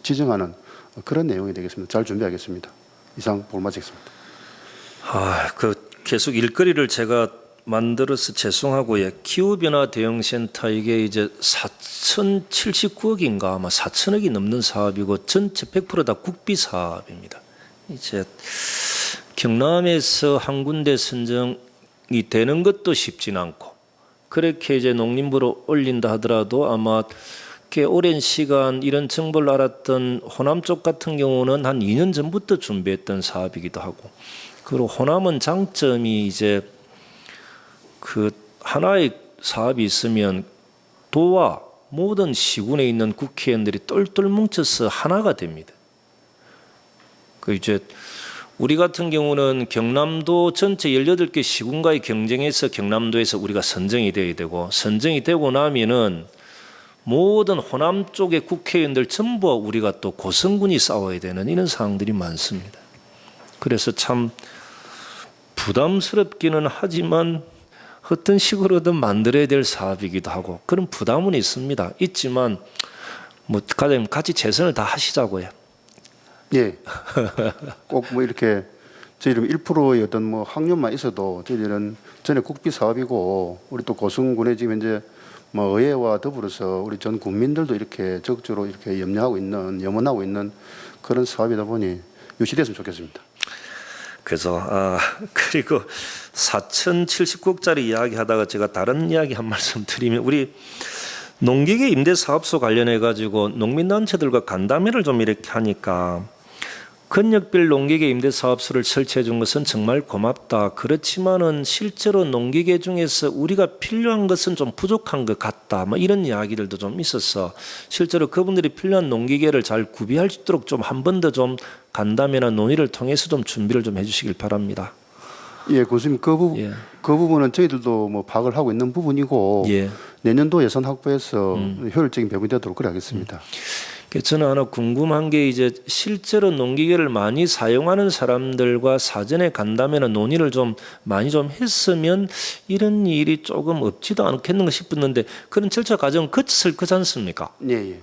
S11: 지정하는 그런 내용이 되겠습니다. 잘 준비하겠습니다. 이상 보고 마치겠습니다.
S2: 계속 일거리를 제가 만들어서 죄송하고요. 기후변화 대응센터 이게 이제 4,079억인가 아마 4,000억이 넘는 사업이고 전체 100% 다 국비 사업입니다. 이제 경남에서 한 군데 선정 되는 것도 쉽진 않고 그렇게 이제 농림부로 올린다 하더라도 아마 꽤 오랜 시간 이런 정보를 알았던 호남 쪽 같은 경우는 한 2년 전부터 준비했던 사업이기도 하고 그리고 호남은 장점이 이제 그 하나의 사업이 있으면 도와 모든 시군에 있는 국회의원들이 똘똘 뭉쳐서 하나가 됩니다. 그 이제 우리 같은 경우는 경남도 전체 18개 시군과의 경쟁에서 경남도에서 우리가 선정이 돼야 되고 선정이 되고 나면은 모든 호남 쪽의 국회의원들 전부 우리가 또 고성군이 싸워야 되는 이런 상황들이 많습니다. 그래서 참 부담스럽기는 하지만 어떤 식으로든 만들어야 될 사업이기도 하고 그런 부담은 있지만 뭐 과장님 같이 최선을 다 하시자고요.
S11: 예. 꼭 뭐 이렇게 저희는 1%의 어떤 뭐 확률만 있어도 저희들은 전액 국비 사업이고 우리 또 고성군에 지금 이제 뭐 의회와 더불어서 우리 전 국민들도 이렇게 적극적으로 이렇게 염원하고 있는 그런 사업이다 보니 유치됐으면 좋겠습니다.
S2: 그래서 그리고 4,070국짜리 이야기하다가 제가 다른 이야기 한 말씀 드리면 우리 농기계 임대사업소 관련해 가지고 농민단체들과 간담회를 좀 이렇게 하니까 근역별 농기계 임대사업소를 설치해 준 것은 정말 고맙다. 그렇지만은 실제로 농기계 중에서 우리가 필요한 것은 좀 부족한 것 같다. 뭐 이런 이야기들도 좀 있었어. 실제로 그분들이 필요한 농기계를 잘 구비할 수 있도록 좀 한 번 더 좀 간담회나 논의를 통해서 좀 준비를 좀 해주시길 바랍니다.
S11: 예, 교수님 그
S2: 예.
S11: 부분은 저희들도 뭐 파악을 하고 있는 부분이고
S2: 예.
S11: 내년도 예산 확보해서 효율적인 배분이 되도록 그래 하겠습니다.
S2: 저는 하나 궁금한 게 이제 실제로 농기계를 많이 사용하는 사람들과 사전에 간담회나 논의를 좀 많이 좀 했으면 이런 일이 조금 없지도 않겠는가 싶었는데 그런 절차 과정 거쳤을 거지 않습니까?
S11: 예, 예.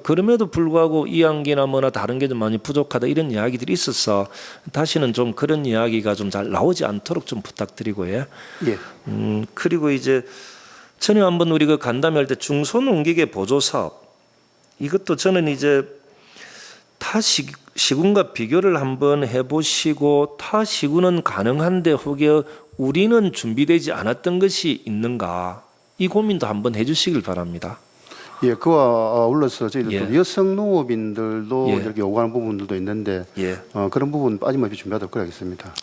S2: 그럼에도 불구하고 이양기나 뭐나 다른 게 좀 많이 부족하다 이런 이야기들이 있어서 다시는 좀 그런 이야기가 좀 잘 나오지 않도록 좀 부탁드리고요.
S11: 예.
S2: 그리고 이제 전에 한번 우리가 간담회 할 때 중소농기계 보조 사업 이것도 저는 이제 타 시군과 비교를 한번 해보시고 타 시군은 가능한데 혹여 우리는 준비되지 않았던 것이 있는가 이 고민도 한번 해주시길 바랍니다.
S11: 예, 그와 아울러서 저희들도
S2: 예.
S11: 여성 농업인들도
S2: 예.
S11: 이렇게 요구하는 부분들도 있는데
S2: 예.
S11: 그런 부분 빠짐없이 준비하도록 그래야겠습니다.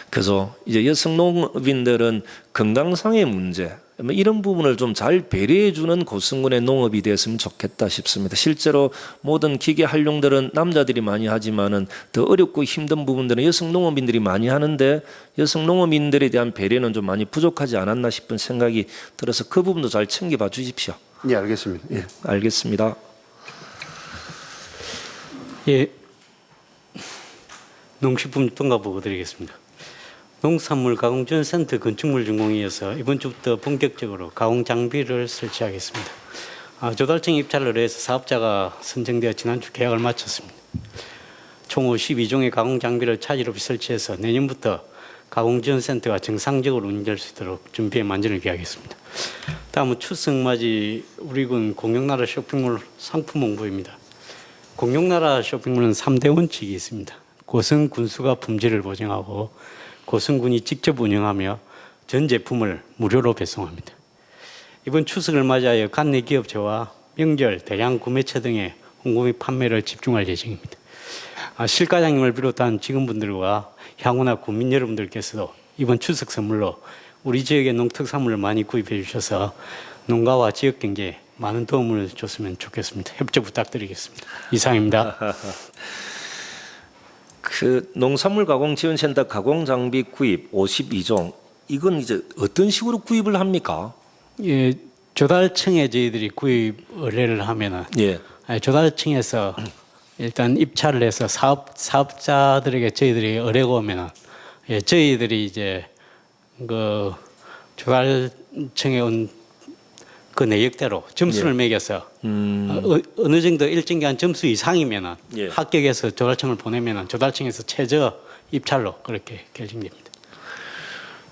S2: 그래서 이제 여성 농업인들은 건강상의 문제 뭐 이런 부분을 좀 잘 배려해 주는 고성군의 농업이 됐으면 좋겠다 싶습니다. 실제로 모든 기계 활용들은 남자들이 많이 하지만은 더 어렵고 힘든 부분들은 여성 농업인들이 많이 하는데 여성 농업인들에 대한 배려는 좀 많이 부족하지 않았나 싶은 생각이 들어서 그 부분도 잘 챙겨봐 주십시오.
S11: 예, 알겠습니다. 예.
S2: 알겠습니다.
S12: 예, 농식품 통과 보고 드리겠습니다. 농산물 가공지원센터 건축물 준공이어서 이번 주부터 본격적으로 가공 장비를 설치하겠습니다. 조달청 입찰을 해서 사업자가 선정되어 지난주 계약을 마쳤습니다. 총 52종의 가공 장비를 차질 없이 설치해서 내년부터 가공지원센터가 정상적으로 운영될 수 있도록 준비에 만전을 기하겠습니다. 다음은 추석맞이 우리 군 공룡나라 쇼핑몰 상품 홍보입니다. 공룡나라 쇼핑몰은 3대 원칙이 있습니다. 고성 군수가 품질을 보증하고 고성군이 직접 운영하며 전 제품을 무료로 배송합니다. 이번 추석을 맞이하여 관내 기업체와 명절, 대량 구매처 등의 홍보 및 판매를 집중할 예정입니다. 실과장님을 비롯한 직원분들과 향후나 국민 여러분들께서도 이번 추석 선물로 우리 지역의 농특산물을 많이 구입해 주셔서 농가와 지역 경제에 많은 도움을 줬으면 좋겠습니다. 협조 부탁드리겠습니다. 이상입니다.
S2: 그 농산물 가공지원센터 가공장비 구입 52종 이건 이제 어떤 식으로 구입을 합니까?
S12: 예, 조달청에 저희들이 구입 의뢰를 하면은
S2: 예.
S12: 조달청에서 일단 입찰을 해서 사업자들에게 저희들이 의뢰가 오면은 예, 저희들이 이제 그 조달청에 온 그 내역대로 점수를 매겨서 어느 정도 일정 기간 점수 이상이면은
S2: 예.
S12: 합격해서 조달청을 보내면은 조달청에서 최저 입찰로 그렇게 결정됩니다.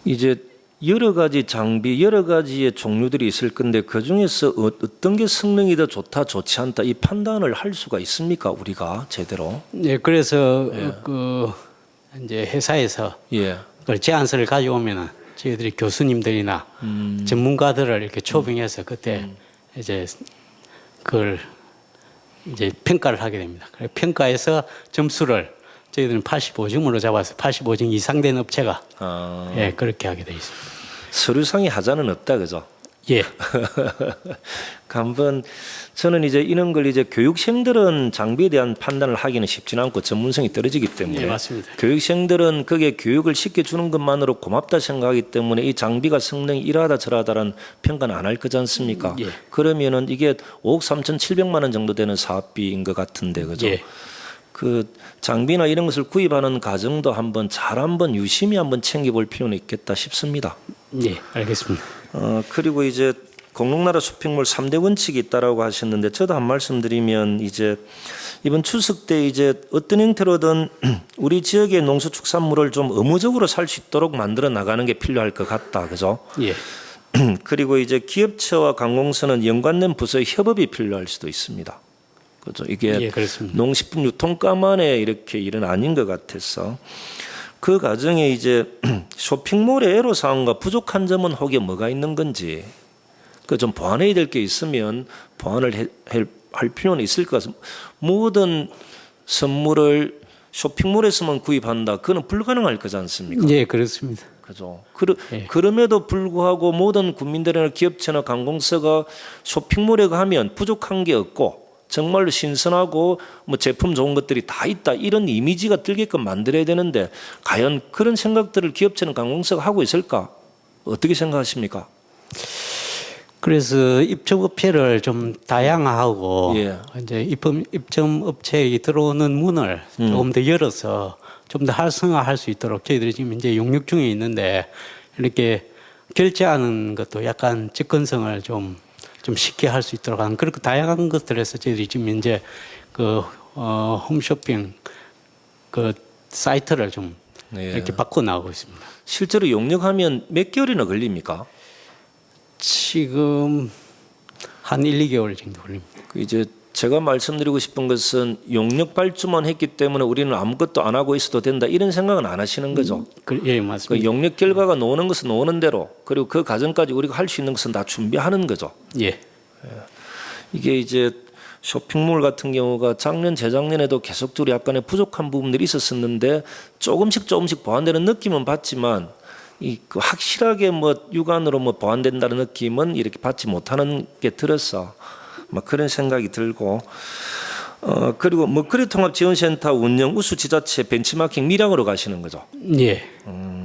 S2: 이제 여러 가지 장비, 여러 가지의 종류들이 있을 건데 그 중에서 어떤 게 성능이 더 좋다, 좋지 않다 이 판단을 할 수가 있습니까? 우리가 제대로?
S12: 네, 그래서 그 이제 회사에서
S2: 예.
S12: 그 제안서를 가져오면은 저희들이 교수님들이나 전문가들을 이렇게 초빙해서 그때 이제 그걸 이제 평가를 하게 됩니다. 그래서 평가해서 점수를 저희들은 85점으로 잡아서 85점 이상 된 업체가 예, 그렇게 하게 되어 있습니다.
S2: 서류상의 하자는 없다, 그죠?
S12: 예.
S2: 한번 저는 이제 이런 걸 이제 교육생들은 장비에 대한 판단을 하기는 쉽지는 않고 전문성이 떨어지기 때문에
S12: 예, 맞습니다.
S2: 교육생들은 그게 교육을 쉽게 주는 것만으로 고맙다 생각하기 때문에 이 장비가 성능이 이러하다 저러하다라는 평가는 안 할 거지 않습니까?
S12: 예.
S2: 그러면은 이게 5억 3,700만 원 정도 되는 사업비인 것 같은데, 그죠?
S12: 예.
S2: 그 장비나 이런 것을 구입하는 과정도 한번 유심히 한번 챙겨볼 필요는 있겠다 싶습니다.
S12: 예, 알겠습니다.
S2: 그리고 이제 공룡나라 쇼핑몰 3대 원칙이 있다라고 하셨는데, 저도 한 말씀 드리면, 이제 이번 추석 때 이제 어떤 형태로든 우리 지역의 농수축산물을 좀 의무적으로 살 수 있도록 만들어 나가는 게 필요할 것 같다, 그죠?
S12: 예.
S2: 그리고 이제 기업체와 관공서는 연관된 부서의 협업이 필요할 수도 있습니다. 그죠? 이게
S12: 예, 그렇습니다.
S2: 농식품 유통가만의 이렇게 일은 아닌 것 같아서 그 과정에 이제 쇼핑몰의 애로사항과 부족한 점은 혹여 뭐가 있는 건지 그 좀 보완해야 될 게 있으면 보완을 할 필요는 있을 것 같습니다. 모든 선물을 쇼핑몰에서만 구입한다, 그건 불가능할 거지 않습니까?
S12: 예, 그렇습니다.
S2: 그죠.
S12: 예.
S2: 그럼에도 불구하고 모든 국민들이나 기업체나 관공서가 쇼핑몰에 가면 부족한 게 없고 정말로 신선하고 뭐 제품 좋은 것들이 다 있다, 이런 이미지가 들게끔 만들어야 되는데, 과연 그런 생각들을 기업체는 관공서가 하고 있을까? 어떻게 생각하십니까?
S12: 그래서 입점업체를 좀 다양화하고
S2: 예.
S12: 이제 입점업체에 들어오는 문을 조금 더 열어서 좀 더 활성화할 수 있도록 저희들이 지금 이제 용역 중에 있는데, 이렇게 결제하는 것도 약간 접근성을 좀 쉽게 할 수 있도록 하는 그렇게 다양한 것들에서 저희들이 지금 이제 그 홈쇼핑 그 사이트를 좀
S2: 예.
S12: 이렇게 바꿔 나가고 있습니다.
S2: 실제로 용역하면 몇 개월이나 걸립니까?
S12: 지금 한 1, 2개월 정도 걸립니다.
S2: 이제 제가 말씀드리고 싶은 것은 용역 발주만 했기 때문에 우리는 아무것도 안 하고 있어도 된다, 이런 생각은 안 하시는 거죠.
S12: 예,
S2: 그
S12: 맞습니다.
S2: 용역 결과가 나오는 것은 나오는 대로, 그리고 그 과정까지 우리가 할 수 있는 것은 다 준비하는 거죠.
S12: 예.
S2: 이게 이제 쇼핑몰 같은 경우가 작년 재작년에도 계속적으로 약간의 부족한 부분들이 있었었는데 조금씩 보완되는 느낌은 받지만 그 확실하게 뭐 육안으로 뭐 보완된다는 느낌은 이렇게 받지 못하는 게 들어서 막 그런 생각이 들고, 그리고 먹거리 통합 지원센터 운영 우수 지자체 벤치마킹 밀양으로 가시는 거죠.
S12: 예.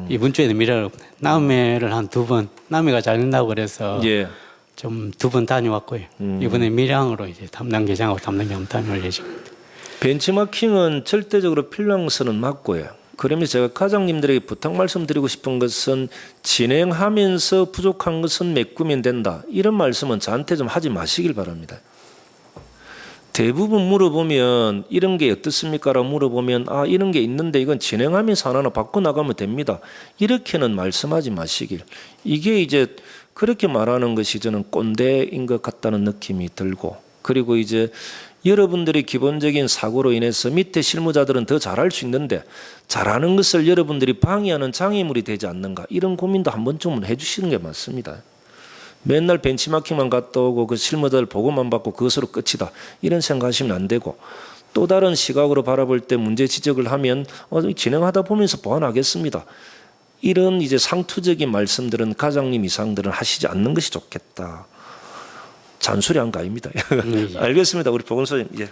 S12: 이번 주에는 미라를 남해를 한 2번, 남해가 잘 된다고 그래서
S2: 예.
S12: 좀 2번 다녀왔고요. 이번에 밀양으로 이제 담당 계장하고 담당자만 다녀올 예정입니다.
S2: 벤치마킹은 절대적으로 필요한 것은 맞고요. 그러면 제가 과장님들에게 부탁 말씀드리고 싶은 것은 진행하면서 부족한 것은 메꾸면 된다, 이런 말씀은 저한테 좀 하지 마시길 바랍니다. 대부분 물어보면 이런 게 어떻습니까? 라고 물어보면 이런 게 있는데 이건 진행하면서 하나하나 바꿔나가면 됩니다, 이렇게는 말씀하지 마시길. 이게 이제 그렇게 말하는 것이 저는 꼰대인 것 같다는 느낌이 들고, 그리고 이제 여러분들의 기본적인 사고로 인해서 밑에 실무자들은 더 잘할 수 있는데 잘하는 것을 여러분들이 방해하는 장애물이 되지 않는가, 이런 고민도 한 번쯤은 해주시는 게 맞습니다. 맨날 벤치마킹만 갔다 오고 그 실무자들 보고만 받고 그것으로 끝이다, 이런 생각하시면 안 되고, 또 다른 시각으로 바라볼 때 문제 지적을 하면 진행하다 보면서 보완하겠습니다, 이런 이제 상투적인 말씀들은 과장님 이상들은 하시지 않는 것이 좋겠다. 잔소리한 거 아닙니다. 알겠습니다. 우리 보건소님. 예.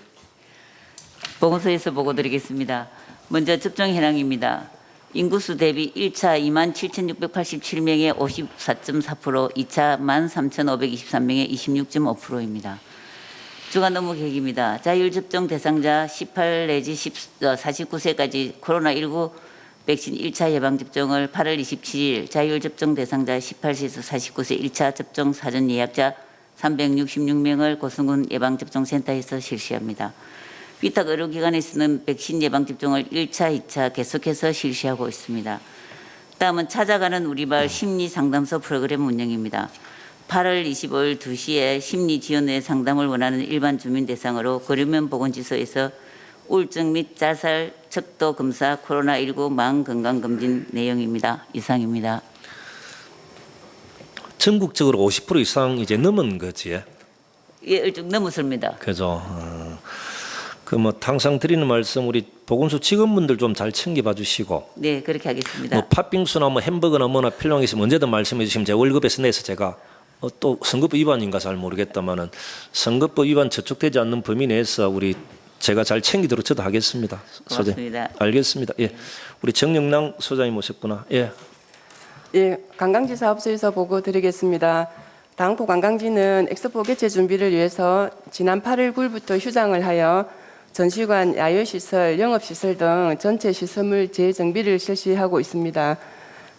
S13: 보건소에서 보고 드리겠습니다. 먼저 접종 현황입니다. 인구수 대비 1차 27,687명의 54.4%, 2차 13,523명의 26.5%입니다. 주간 업무 계획입니다. 자율 접종 대상자 18 내지 49세까지 코로나19 백신 1차 예방접종을 8월 27일, 자율 접종 대상자 18세에서 49세 1차 접종 사전 예약자 366명을 고성군 예방접종센터에서 실시합니다. 위탁 의료기관에서는 백신 예방접종을 1차, 2차 계속해서 실시하고 있습니다. 다음은 찾아가는 우리마을 심리상담소 프로그램 운영입니다. 8월 25일 2시에 심리지원의 상담을 원하는 일반 주민 대상으로 거류면 보건지소에서 우울증 및 자살 척도 검사 코로나19 망 건강 검진 내용입니다. 이상입니다.
S2: 전국적으로 50% 이상 이제 넘은 거지.
S13: 예, 일찍 넘었습니다.
S2: 그죠. 그 뭐 항상 드리는 말씀 우리 보건소 직원분들 좀 잘 챙겨봐 주시고.
S13: 네, 그렇게 하겠습니다.
S2: 뭐 팥빙수나 뭐 햄버거나 뭐나 필요한 게 있으면 언제든 말씀해 주시면 제가 월급에서 내서 제가 또 선거법 위반인가 잘 모르겠다마는 선거법 위반 저촉되지 않는 범위 내에서 우리 제가 잘 챙기도록 저도 하겠습니다.
S13: 고맙습니다.
S2: 알겠습니다. 예, 우리 정영랑 소장님 오셨구나. 예.
S14: 예, 관광지 사업소에서 보고 드리겠습니다. 당포 관광지는 엑스포 개최 준비를 위해서 지난 8월 9일부터 휴장을 하여 전시관, 야외시설, 영업시설 등 전체 시설물 재정비를 실시하고 있습니다.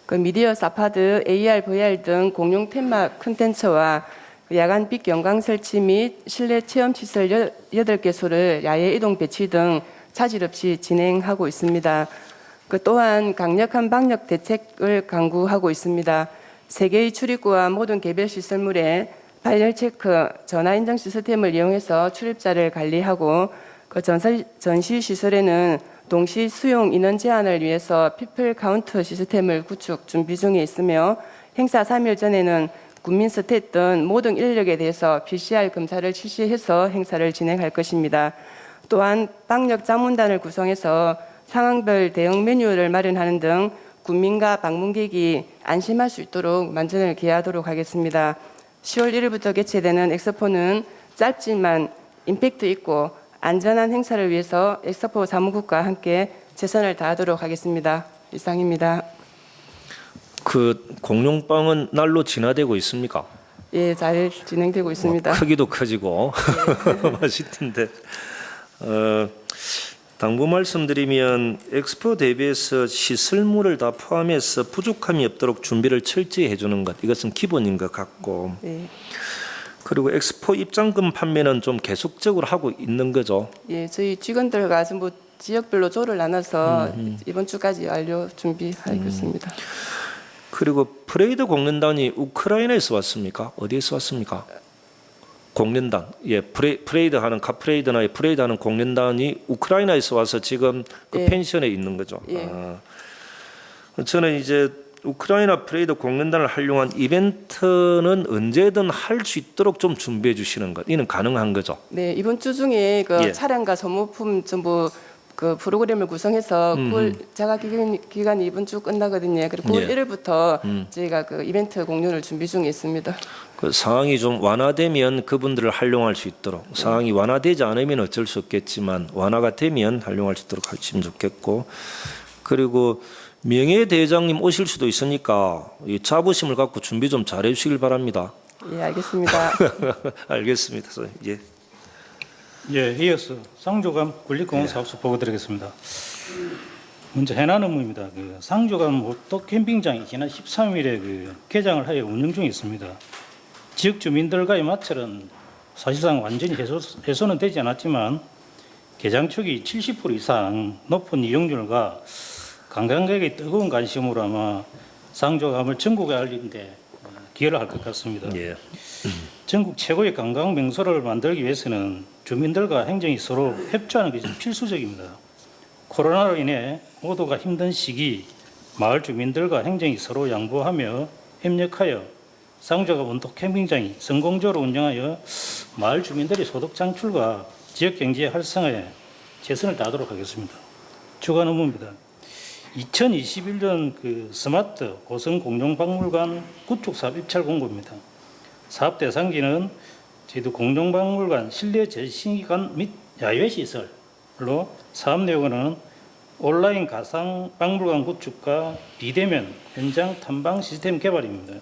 S14: 그 미디어 사파드, AR, VR 등 공용 테마 콘텐츠와 야간 빛 경광 설치 및 실내 체험 시설 8개소를 야외 이동 배치 등 차질 없이 진행하고 있습니다. 그 또한 강력한 방역 대책을 강구하고 있습니다. 3개의 출입구와 모든 개별 시설물에 발열 체크, 전화 인증 시스템을 이용해서 출입자를 관리하고 그 전시 시설에는 동시 수용 인원 제한을 위해서 피플 카운트 시스템을 구축 준비 중에 있으며 행사 3일 전에는 국민 스탯 등 모든 인력에 대해서 PCR 검사를 실시해서 행사를 진행할 것입니다. 또한 방역 자문단을 구성해서 상황별 대응 매뉴얼을 마련하는 등 국민과 방문객이 안심할 수 있도록 만전을 기하도록 하겠습니다. 10월 1일부터 개최되는 엑스포는 짧지만 임팩트 있고 안전한 행사를 위해서 엑스포 사무국과 함께 최선을 다하도록 하겠습니다. 이상입니다.
S2: 그 공룡빵은 날로 진화되고 있습니까?
S14: 예, 잘 진행되고 있습니다.
S2: 크기도 커지고 맛있던데. 당부 말씀드리면 엑스포 대비해서 시설물을 다 포함해서 부족함이 없도록 준비를 철저히 해주는 것, 이것은 기본인 것 같고.
S14: 네.
S2: 그리고 엑스포 입장금 판매는 좀 계속적으로 하고 있는 거죠.
S14: 예, 저희 직원들과 전부 지역별로 조를 나눠서 이번 주까지 완료 준비하겠습니다.
S2: 그리고 프레이드 공연단이 우크라이나에서 왔습니까? 어디에서 왔습니까? 공연단, 예, 프레이드 하는 카프레이드나 프레이드 하는 공연단이 우크라이나에서 와서 지금 그
S14: 예.
S2: 펜션에 있는 거죠.
S14: 예.
S2: 저는 이제 우크라이나 프레이드 공연단을 활용한 이벤트는 언제든 할 수 있도록 좀 준비해 주시는 것, 이는 가능한 거죠.
S14: 네, 이번 주 중에 그
S2: 예.
S14: 차량과 소모품 전부 그 프로그램을 구성해서 9월 자가 기간이 이번 주 끝나거든요. 그리고 9월
S2: 예.
S14: 1일부터 저희가 그 이벤트 공연을 준비 중에 있습니다.
S2: 그 상황이 좀 완화되면 그분들을 활용할 수 있도록, 상황이 완화되지 않으면 어쩔 수 없겠지만 완화가 되면 활용할 수 있도록 하시면 좋겠고, 그리고 명예대장님 오실 수도 있으니까 이 자부심을 갖고 준비 좀 잘해 주시길 바랍니다.
S14: 예, 알겠습니다.
S2: 알겠습니다. 예.
S3: 예, 이어서 상조감 군립공원 사업소 보고 드리겠습니다. 먼저 해난 업무입니다. 그 상조감 오토 캠핑장이 지난 13일에 그 개장을 하여 운영 중에 있습니다. 지역 주민들과의 마찰은 사실상 완전히 해소는 되지 않았지만 개장 초기 70% 이상 높은 이용률과 관광객의 뜨거운 관심으로 아마 상조감을 전국에 알리는 데 기여를 할 것 같습니다.
S2: 예.
S3: 전국 최고의 관광 명소를 만들기 위해서는 주민들과 행정이 서로 협조하는 것이 필수적입니다. 코로나로 인해 모두가 힘든 시기, 마을 주민들과 행정이 서로 양보하며 협력하여 상조감 원토 캠핑장이 성공적으로 운영하여 마을 주민들의 소득 창출과 지역 경제 활성화에 최선을 다하도록 하겠습니다. 주간 업무입니다. 2021년 그 스마트 고성 공룡박물관 구축 사업 입찰 공고입니다. 사업 대상지는 저희도 공룡박물관 실내 제시관 및 야외 시설로 사업 내용은 온라인 가상 박물관 구축과 비대면 현장 탐방 시스템 개발입니다.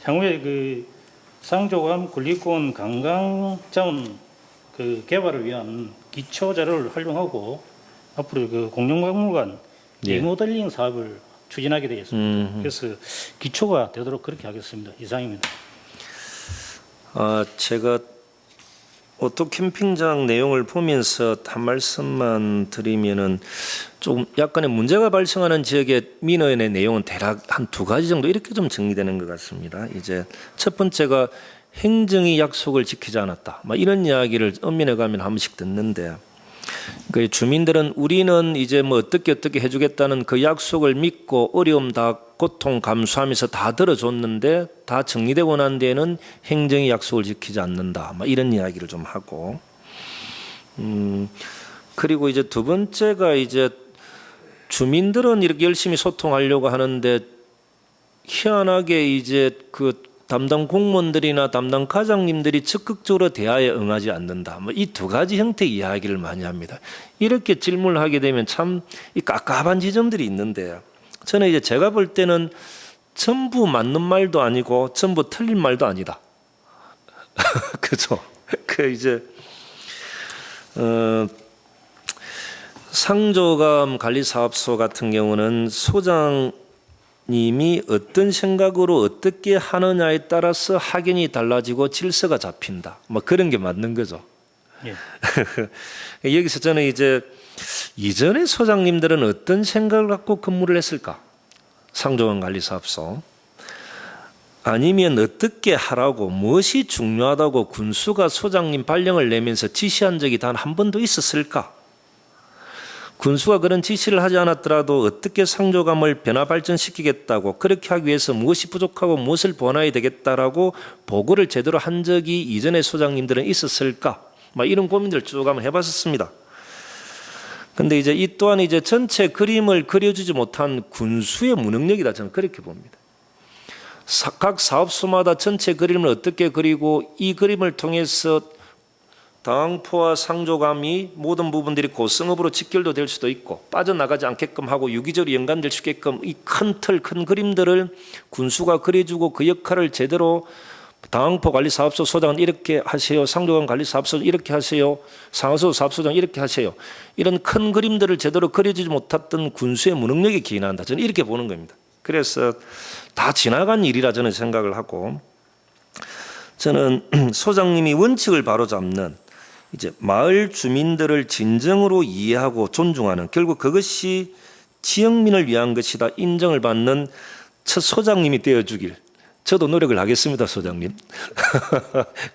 S3: 향후에 그 상조감 군립공원 관광자원 그 개발을 위한 기초 자료를 활용하고 앞으로 그 공룡박물관
S2: 예.
S3: 리모델링 사업을 추진하게 되겠습니다. 그래서 기초가 되도록 그렇게 하겠습니다. 이상입니다.
S2: 제가 오토 캠핑장 내용을 보면서 한 말씀만 드리면은 좀 약간의 문제가 발생하는 지역의 민원의 내용은 대략 한 2가지 정도 이렇게 좀 정리되는 것 같습니다. 이제 첫 번째가 행정이 약속을 지키지 않았다. 막 이런 이야기를 엄민해 가면 한 번씩 듣는데 그 주민들은 우리는 이제 뭐 어떻게 해주겠다는 그 약속을 믿고 어려움 다 고통 감수하면서 다 들어줬는데 다 정리되고 난 뒤에는 행정이 약속을 지키지 않는다. 뭐 이런 이야기를 좀 하고. 그리고 이제 두 번째가 이제 주민들은 이렇게 열심히 소통하려고 하는데 희한하게 이제 그 담당 공무원들이나 담당 과장님들이 적극적으로 대화에 응하지 않는다. 뭐 이 두 가지 형태의 이야기를 많이 합니다. 이렇게 질문을 하게 되면 참 이 깝깝한 지점들이 있는데 저는 이제 제가 볼 때는 전부 맞는 말도 아니고 전부 틀린 말도 아니다. 그죠? 그 이제 상조감 관리사업소 같은 경우는 소장님이 어떤 생각으로 어떻게 하느냐에 따라서 확연히 달라지고 질서가 잡힌다. 뭐 그런 게 맞는 거죠.
S12: 예.
S2: 여기서 저는 이제 이전에 소장님들은 어떤 생각을 갖고 근무를 했을까? 상조감 관리사업소. 아니면 어떻게 하라고 무엇이 중요하다고 군수가 소장님 발령을 내면서 지시한 적이 단 한 번도 있었을까? 군수가 그런 지시를 하지 않았더라도 어떻게 상조감을 변화 발전시키겠다고 그렇게 하기 위해서 무엇이 부족하고 무엇을 보완해야 되겠다라고 보고를 제대로 한 적이 이전에 소장님들은 있었을까? 막 이런 고민들을 쭉 한번 해봤었습니다. 근데 이제 이 또한 이제 전체 그림을 그려주지 못한 군수의 무능력이다 저는 그렇게 봅니다. 각 사업소마다 전체 그림을 어떻게 그리고 이 그림을 통해서 당포와 상조감이 모든 부분들이 고성업으로 직결도 될 수도 있고 빠져나가지 않게끔 하고 유기적으로 연관될 수 있게끔 이 큰 틀, 큰 그림들을 군수가 그려주고 그 역할을 제대로 당포 관리사업소 소장은 이렇게 하세요. 상조감 관리사업소 이렇게 하세요. 상하소 사업소장 이렇게 하세요. 이런 큰 그림들을 제대로 그려주지 못했던 군수의 무능력이 기인한다. 저는 이렇게 보는 겁니다. 그래서 다 지나간 일이라 저는 생각을 하고 저는 소장님이 원칙을 바로잡는 이제 마을 주민들을 진정으로 이해하고 존중하는 결국 그것이 지역민을 위한 것이다 인정을 받는 첫 소장님이 되어주길 저도 노력을 하겠습니다. 소장님.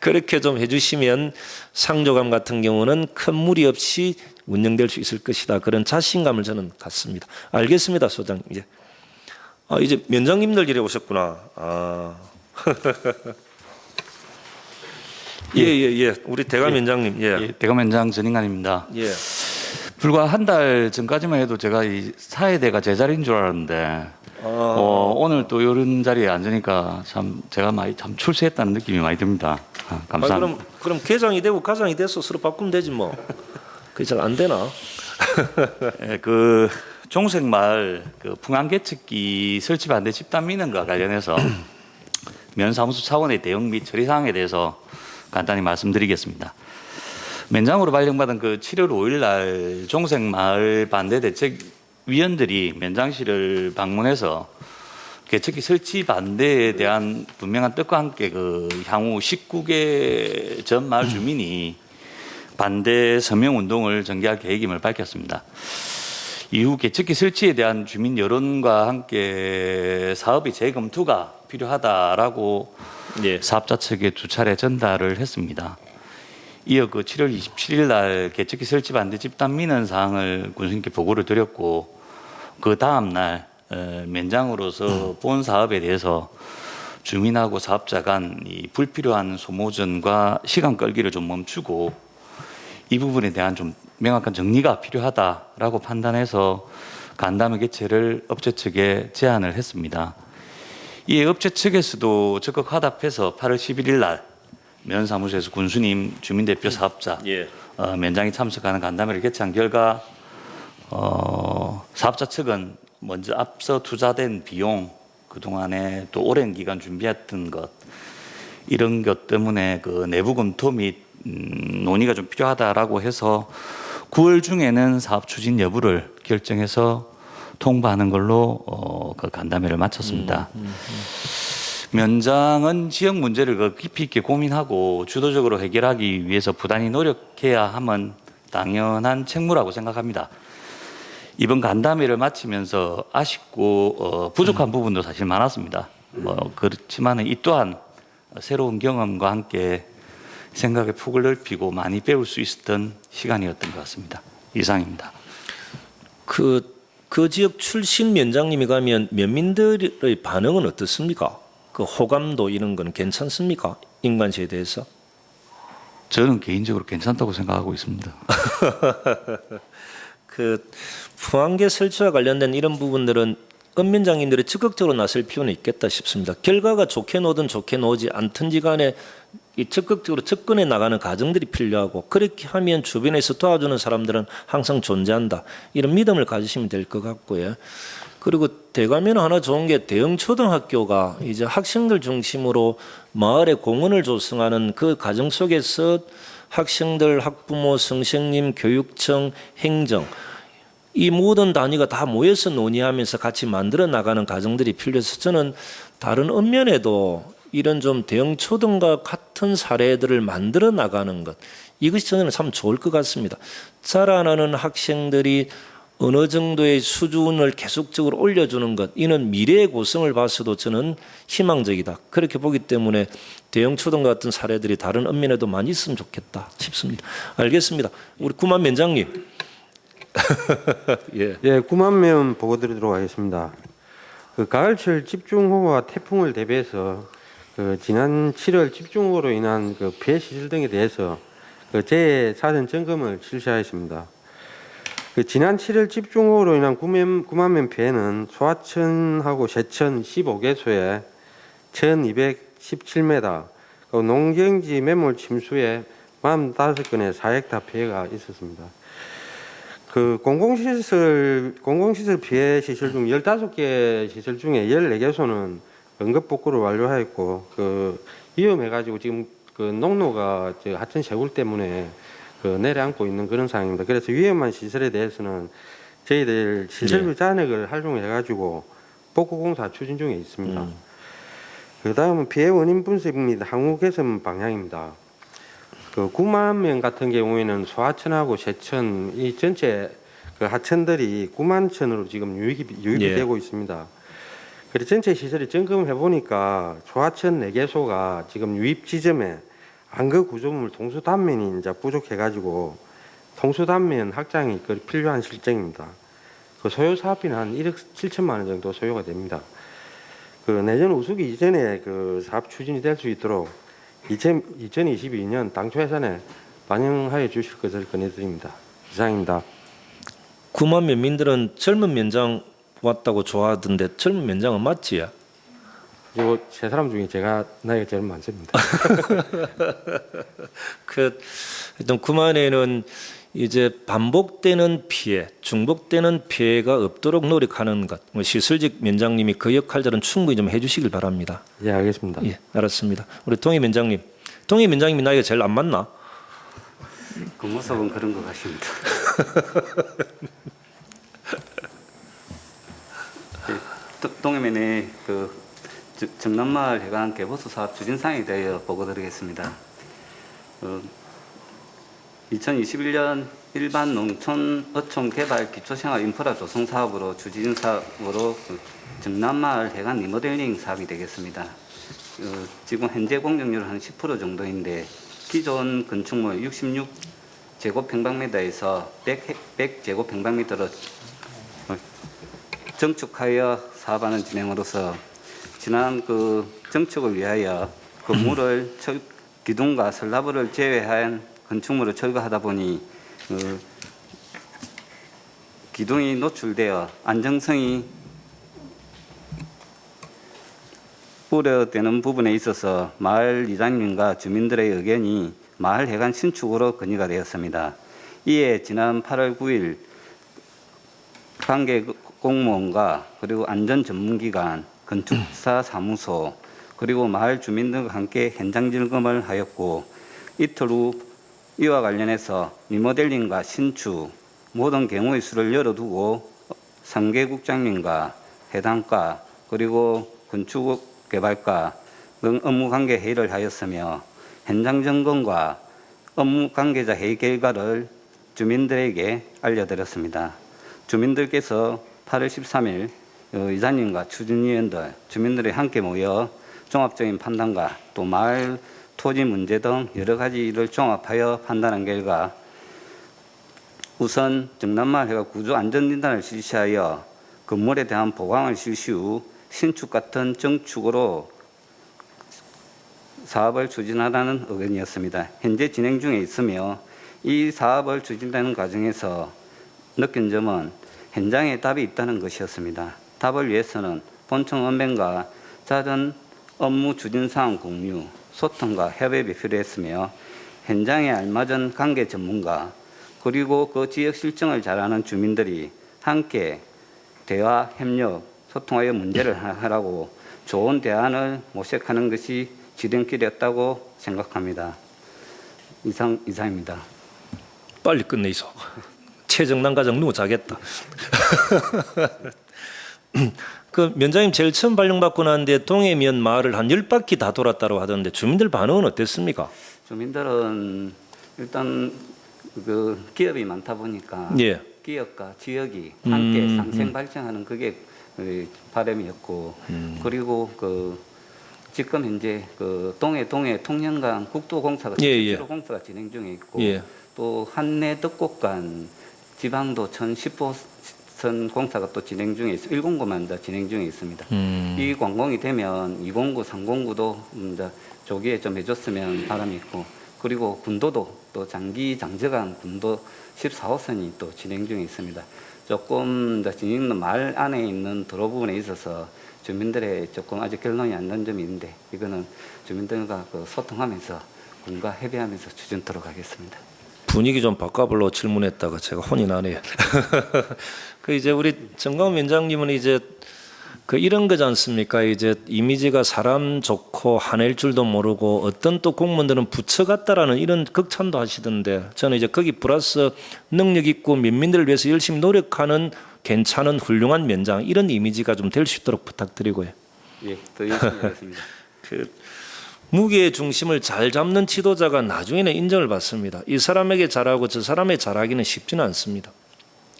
S2: 그렇게 좀 해주시면 상조감 같은 경우는 큰 무리 없이 운영될 수 있을 것이다. 그런 자신감을 저는 갖습니다. 알겠습니다. 소장님. 이제 면장님들 이래 오셨구나. 예. 우리 대감위원장님. 예.
S15: 대감위원장 전인관입니다.
S2: 예.
S15: 불과 한 달 전까지만 해도 제가 이 사회대가 제자리인 줄 알았는데 오늘 또 이런 자리에 앉으니까 참 제가 많이 참 출세했다는 느낌이 많이 듭니다. 감사합니다.
S2: 그럼 계장이 되고 가장이 돼서 서로 바꾸면 되지 뭐. 그게 잘 안 되나?
S15: 예, 그 종색마을 그 풍암계측기 설치 반대 집단 민원과 관련해서 면사무소 차원의 대응 및 처리 사항에 대해서 간단히 말씀드리겠습니다. 면장으로 발령받은 그 7월 5일 날 종색마을 반대 대책 위원들이 면장실을 방문해서 개척기 설치 반대에 대한 분명한 뜻과 함께 그 향후 19개 전 마을 주민이 반대 서명 운동을 전개할 계획임을 밝혔습니다. 이후 개척기 설치에 대한 주민 여론과 함께 사업의 재검토가 필요하다라고 사업자 측에 2차례 전달을 했습니다. 이어 그 7월 27일 날 개척기 설치 반대 집단 민원 사항을 군수님께 보고를 드렸고 그 다음 날 면장으로서 본 사업에 대해서 주민하고 사업자 간 이 불필요한 소모전과 시간 끌기를 좀 멈추고 이 부분에 대한 좀 명확한 정리가 필요하다라고 판단해서 간담회 개최를 업체 측에 제안을 했습니다. 이에 업체 측에서도 적극 화답해서 8월 11일 날 면사무소에서 군수님, 주민대표 사업자, 면장이 참석하는 간담회를 개최한 결과 사업자 측은 먼저 앞서 투자된 비용, 그동안에 또 오랜 기간 준비했던 것 이런 것 때문에 그 내부 검토 및 논의가 좀 필요하다라고 해서 9월 중에는 사업 추진 여부를 결정해서 통보하는 걸로 그 간담회를 마쳤습니다. 면장은 지역 문제를 깊이 있게 고민하고 주도적으로 해결하기 위해서 부단히 노력해야 함은 당연한 책무라고 생각합니다. 이번 간담회를 마치면서 아쉽고 부족한 부분도 사실 많았습니다. 그렇지만 이 또한 새로운 경험과 함께 생각의 폭을 넓히고 많이 배울 수 있었던 시간이었던 것 같습니다. 이상입니다.
S2: 그 지역 출신 면장님이 가면 면민들의 반응은 어떻습니까? 그 호감도 이런 건 괜찮습니까? 인관시에 대해서?
S15: 저는 개인적으로 괜찮다고 생각하고 있습니다.
S2: 그 포항계 설치와 관련된 이런 부분들은 은 면장님들이 적극적으로 나설 필요는 있겠다 싶습니다. 결과가 좋게 나오든 좋게 나오지 않든지 간에 이 적극적으로 접근해 나가는 과정들이 필요하고, 그렇게 하면 주변에서 도와주는 사람들은 항상 존재한다, 이런 믿음을 가지시면 될 것 같고요. 그리고 대가면 하나 좋은 게 대형 초등학교가 이제 학생들 중심으로 마을의 공원을 조성하는 그 과정 속에서 학생들, 학부모, 선생님, 교육청, 행정, 이 모든 단위가 다 모여서 논의하면서 같이 만들어 나가는 과정들이 필요해서 저는 다른 읍면에도 이런 좀 대형 초등과 같은 사례들을 만들어 나가는 것, 이것이 저는 참 좋을 것 같습니다. 자라나는 학생들이 어느 정도의 수준을 계속적으로 올려주는 것, 이는 미래의 고성을 봐서도 저는 희망적이다, 그렇게 보기 때문에 대형 초등과 같은 사례들이 다른 읍면에도 많이 있으면 좋겠다 싶습니다. 알겠습니다. 우리 구만 면장님.
S16: 예, 구만면 보고 드리도록 하겠습니다. 그 가을철 집중호우와 태풍을 대비해서 그 지난 7월 집중호우로 인한 그 피해 시설 등에 대해서 그 재해 사전 점검을 실시하였습니다. 그 지난 7월 집중호우로 인한 구만면 피해는 소하천하고 세천 15개소에 1,217m, 그 농경지 매몰 침수에 45건의 4헥타 피해가 있었습니다. 그 공공시설 피해 시설 중 15개 시설 중에 14개소는 응급복구를 완료하였고, 그 위험해가지고 지금 그 농로가 하천 쇄골 때문에 그 내려앉고 있는 그런 상황입니다. 그래서 위험한 시설에 대해서는 저희들 시설비 잔액을 활용해가지고 복구공사 추진 중에 있습니다. 그 다음은 피해 원인 분석 및 항후 개선 방향입니다. 그 구만면 같은 경우에는 소하천하고 세천 이 전체 그 하천들이 구만천으로 지금 유입이 되고 있습니다. 그래서 전체 시설을 점검해 보니까 소하천 4개소가 지금 유입 지점에 안거 구조물 동수 단면이 이제 부족해 가지고 동수 단면 확장이 필요한 실정입니다. 그 소요 사업비는 한 1억 7천만 원 정도 소요가 됩니다. 그 내년 우수기 이전에 그 사업 추진이 될 수 있도록 2022년 당초 예산에 반영하여 주실 것을 건의드립니다. 이상입니다.
S2: 구만 면민들은 젊은 면장 왔다고 좋아하던데 젊은 면장은 맞지요?
S16: 요 세 사람 중에 제가 나이가 제일 많습니다.
S2: 일단 구만에는 이제 반복되는 피해, 중복되는 피해가 없도록 노력하는 것, 시설직 면장님이 그 역할들은 충분히 좀 해주시길 바랍니다.
S16: 예, 알겠습니다.
S2: 예, 알았습니다. 우리 동희 면장님, 동희 면장님이 나이가 제일 안 맞나?
S12: 그 모습은 그런 것 같습니다. 동해면에 그 정남마을 해관 개보수 사업 추진 사항에 대하여 보고드리겠습니다. 2021년 일반 농촌 어촌 개발 기초생활 인프라 조성 사업으로 추진 사업으로 정남마을 해관 리모델링 사업이 되겠습니다. 지금 현재 공격률은 한 10% 정도인데 기존 건축물 66제곱평방미터에서 100제곱평방미터로 정축하여 사업하는 진행으로서 지난 그 정축을 위하여 건물을 기둥과 슬라브를 제외한 건축물을 철거하다 보니 기둥이 노출되어 안정성이 우려되는 부분에 있어서 마을 이장님과 주민들의 의견이 마을 해관 신축으로 건의가 되었습니다. 이에 지난 8월 9일 관계 공무원과 그리고 안전 전문기관, 건축사 사무소 그리고 마을 주민들과 함께 현장 점검을 하였고, 이틀 후 이와 관련해서 리모델링과 신축 모든 경우의 수를 열어두고 3개 국장님과 해당과 그리고 건축개발과 등 업무관계 회의를 하였으며 현장 점검과 업무관계자 회의 결과를 주민들에게 알려드렸습니다. 주민들께서 8월 13일 이사님과 추진위원들, 주민들이 함께 모여 종합적인 판단과 또 마을 토지 문제 등 여러 가지를 종합하여 판단한 결과
S17: 우선 정남마을회가 구조 안전진단을 실시하여 건물에 대한 보강을 실시 후 신축 같은 정축으로 사업을 추진하라는 의견이었습니다. 현재 진행 중에 있으며 이 사업을 추진하는 과정에서 느낀 점은 현장에 답이 있다는 것이었습니다. 답을 위해서는 본청 언변과 잦은 업무 추진 사항 공유, 소통과 협업이 필요했으며 현장에 알맞은 관계 전문가 그리고 그 지역 실정을 잘 아는 주민들이 함께 대화, 협력, 소통하여 문제를 해결하고 좋은 대안을 모색하는 것이 지름길이었다고 생각합니다. 이상입니다.
S2: 빨리 끝내이소. 최정남 과장 누구 자겠다. 그 면장님 제일 처음 발령받고 나는데 동해면 마을을 한 10바퀴 다 돌았다고 하던데 주민들 반응은 어땠습니까?
S17: 주민들은 일단 그 기업이 많다 보니까
S2: 예.
S17: 기업과 지역이 함께 상생 발전하는 그게 바람이었고 그리고 그 지금 현재 그 동해 통영간 국도공사가 공사가 진행 중에 있고 또 한내 덕곡간 지방도 1010호선 공사가 또 진행 중에 있어 109만 더 진행 중에 있습니다. 이 완공이 되면 209, 309도 조기에 좀 해줬으면 바람이 있고 그리고 군도도 또 장기장저간 군도 14호선이 또 진행 중에 있습니다. 조금 더 진행 있는 마을 안에 있는 도로 부분에 있어서 주민들의 조금 아직 결론이 안 난 점이 있는데 이거는 주민들과 그 소통하면서 군과 협의하면서 추진토록 하겠습니다.
S2: 분위기 좀 바꿔보려고 질문했다가 제가 혼이 나네요. 그 이제 우리 정광훈 위원장님은 이제 그 이런 거지 않습니까? 이제 이미지가 사람 좋고 화낼 줄도 모르고 어떤 또 공무원들은 부처 같다라는 이런 극찬도 하시던데 저는 이제 거기 플러스 능력 있고 민민들을 위해서 열심히 노력하는 괜찮은 훌륭한 면장 이런 이미지가 좀 될 수 있도록 부탁드리고요.
S17: 예, 더 열심히 하겠습니다.
S2: 그 무게의 중심을 잘 잡는 지도자가 나중에는 인정을 받습니다. 이 사람에게 잘하고 저 사람에게 잘하기는 쉽지는 않습니다.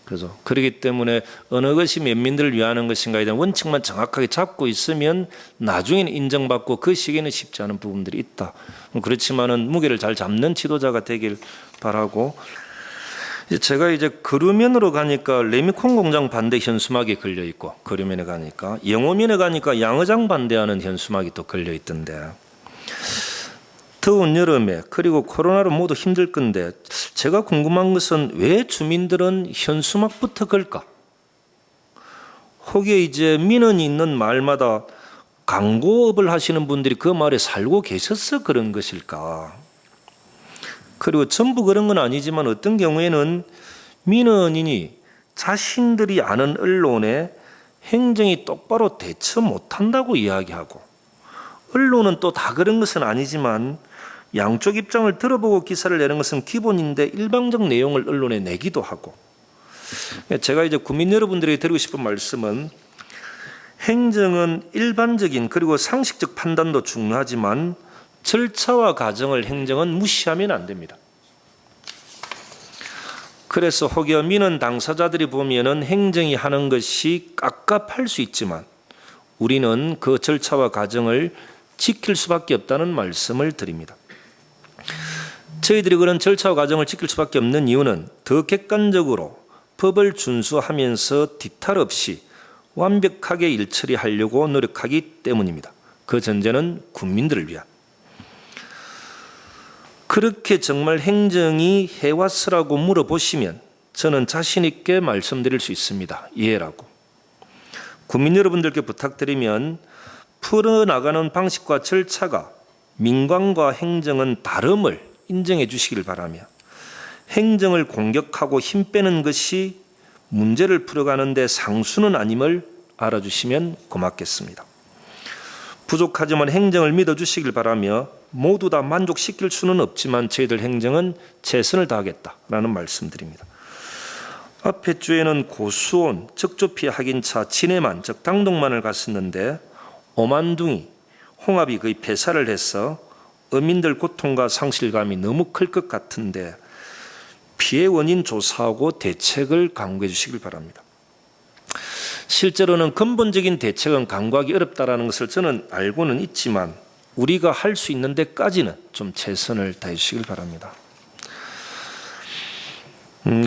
S2: 그래서 그렇기 때문에 어느 것이 면민들을 위하는 것인가에 대한 원칙만 정확하게 잡고 있으면 나중에는 인정받고 그 시기에는 쉽지 않은 부분들이 있다. 그렇지만은 무게를 잘 잡는 지도자가 되길 바라고. 제가 이제 거류면으로 가니까 레미콘 공장 반대 현수막이 걸려 있고 거류면에 가니까 영호면에 가니까 양어장 반대하는 현수막이 또 걸려 있던데. 더운 여름에 그리고 코로나로 모두 힘들 건데 제가 궁금한 것은 왜 주민들은 현수막부터 걸까? 혹여 이제 민원이 있는 마을마다 광고업을 하시는 분들이 그 마을에 살고 계셔서 그런 것일까? 그리고 전부 그런 건 아니지만 어떤 경우에는 민원인이 자신들이 아는 언론에 행정이 똑바로 대처 못한다고 이야기하고 언론은 또 다 그런 것은 아니지만 양쪽 입장을 들어보고 기사를 내는 것은 기본인데 일방적 내용을 언론에 내기도 하고 제가 이제 국민 여러분들에게 드리고 싶은 말씀은 행정은 일반적인 그리고 상식적 판단도 중요하지만 절차와 과정을 행정은 무시하면 안 됩니다. 그래서 혹여 민원 당사자들이 보면은 행정이 하는 것이 깝깝할 수 있지만 우리는 그 절차와 과정을 지킬 수밖에 없다는 말씀을 드립니다. 저희들이 그런 절차와 과정을 지킬 수밖에 없는 이유는 더 객관적으로 법을 준수하면서 뒤탈 없이 완벽하게 일 처리하려고 노력하기 때문입니다. 그 전제는 국민들을 위한. 그렇게 정말 행정이 해왔으라고 물어보시면 저는 자신 있게 말씀드릴 수 있습니다. 이해라고. 국민 여러분들께 부탁드리면 풀어나가는 방식과 절차가 민관과 행정은 다름을 인정해 주시길 바라며 행정을 공격하고 힘 빼는 것이 문제를 풀어가는 데 상수는 아님을 알아주시면 고맙겠습니다. 부족하지만 행정을 믿어주시길 바라며 모두 다 만족시킬 수는 없지만 저희들 행정은 최선을 다하겠다라는 말씀드립니다. 앞에 주에는 고수온, 적조피 확인차, 진해만, 즉 당동만을 갔었는데 오만둥이, 홍합이 거의 폐사를 해서 어민들 고통과 상실감이 너무 클 것 같은데 피해 원인 조사하고 대책을 강구해 주시길 바랍니다. 실제로는 근본적인 대책은 강구하기 어렵다는 것을 저는 알고는 있지만 우리가 할 수 있는 데까지는 좀 최선을 다해 주시길 바랍니다.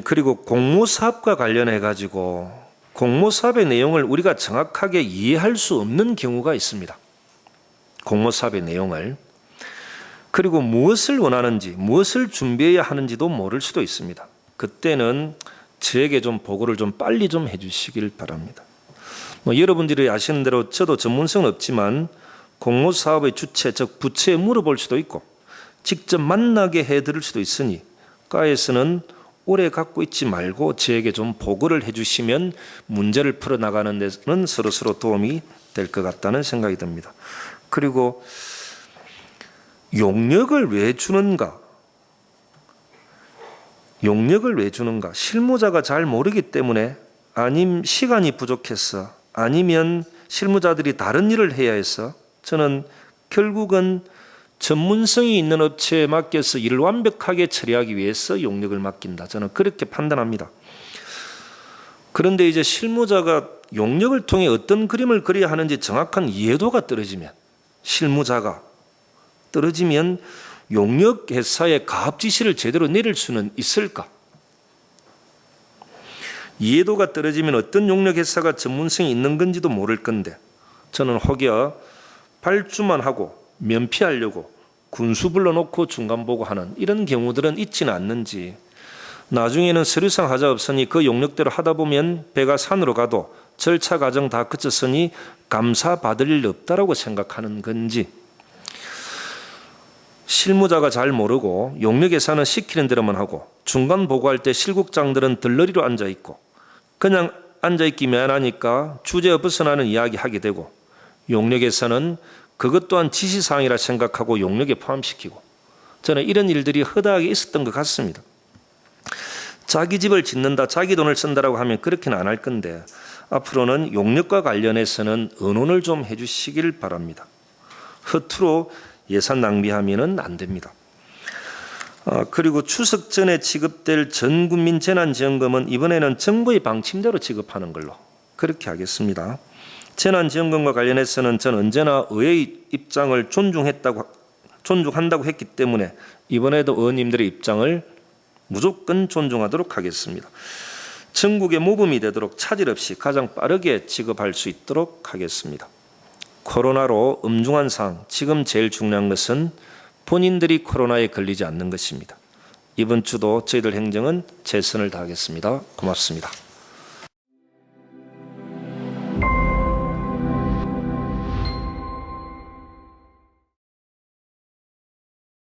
S2: 그리고 공모사업과 관련해 가지고 공모사업의 내용을 우리가 정확하게 이해할 수 없는 경우가 있습니다. 공모사업의 내용을. 그리고 무엇을 원하는지, 무엇을 준비해야 하는지도 모를 수도 있습니다. 그때는 저에게 좀 보고를 좀 빨리 좀 해주시길 바랍니다. 여러분들이 아시는 대로 저도 전문성은 없지만 공모사업의 주체, 즉 부처에 물어볼 수도 있고 직접 만나게 해드릴 수도 있으니 과에서는 오래 갖고 있지 말고 저에게 좀 보고를 해주시면 문제를 풀어나가는 데는 서로서로 도움이 될 것 같다는 생각이 듭니다. 그리고 용역을 왜 주는가? 용역을 왜 주는가? 실무자가 잘 모르기 때문에, 아님 시간이 부족해서, 아니면 실무자들이 다른 일을 해야 해서, 저는 결국은 전문성이 있는 업체에 맡겨서 일을 완벽하게 처리하기 위해서 용역을 맡긴다. 저는 그렇게 판단합니다. 그런데 이제 실무자가 용역을 통해 어떤 그림을 그려야 하는지 정확한 이해도가 떨어지면, 실무자가 떨어지면 용역 회사의 가압 지시를 제대로 내릴 수는 있을까? 이해도가 떨어지면 어떤 용역 회사가 전문성이 있는 건지도 모를 건데, 저는 혹여 발주만 하고 면피하려고 군수 불러놓고 중간 보고하는 이런 경우들은 있지는 않는지, 나중에는 서류상 하자 없으니 그 용역대로 하다 보면 배가 산으로 가도 절차 과정 다 거쳤으니 감사받을 일 없다라고 생각하는 건지, 실무자가 잘 모르고 용역회사는 시키는 대로만 하고 중간 보고할 때 실국장들은 들러리로 앉아있고 그냥 앉아있기 미안하니까 주제 벗어나는 이야기 하게 되고, 용역회사는 그것 또한 지시사항이라 생각하고 용역에 포함시키고, 저는 이런 일들이 허다하게 있었던 것 같습니다. 자기 집을 짓는다, 자기 돈을 쓴다라고 하면 그렇게는 안 할 건데, 앞으로는 용역과 관련해서는 의논을 좀 해주시길 바랍니다. 허투루 예산 낭비하면은 안 됩니다. 그리고 추석 전에 지급될 전국민 재난지원금은 이번에는 정부의 방침대로 지급하는 걸로 그렇게 하겠습니다. 재난지원금과 관련해서는 저는 언제나 의회의 입장을 존중한다고 했기 때문에 이번에도 의원님들의 입장을 무조건 존중하도록 하겠습니다. 전국에 모범이 되도록 차질 없이 가장 빠르게 지급할 수 있도록 하겠습니다. 코로나로 엄중한 상황, 지금 제일 중요한 것은 본인들이 코로나에 걸리지 않는 것입니다. 이번 주도 저희들 행정은 최선을 다하겠습니다. 고맙습니다.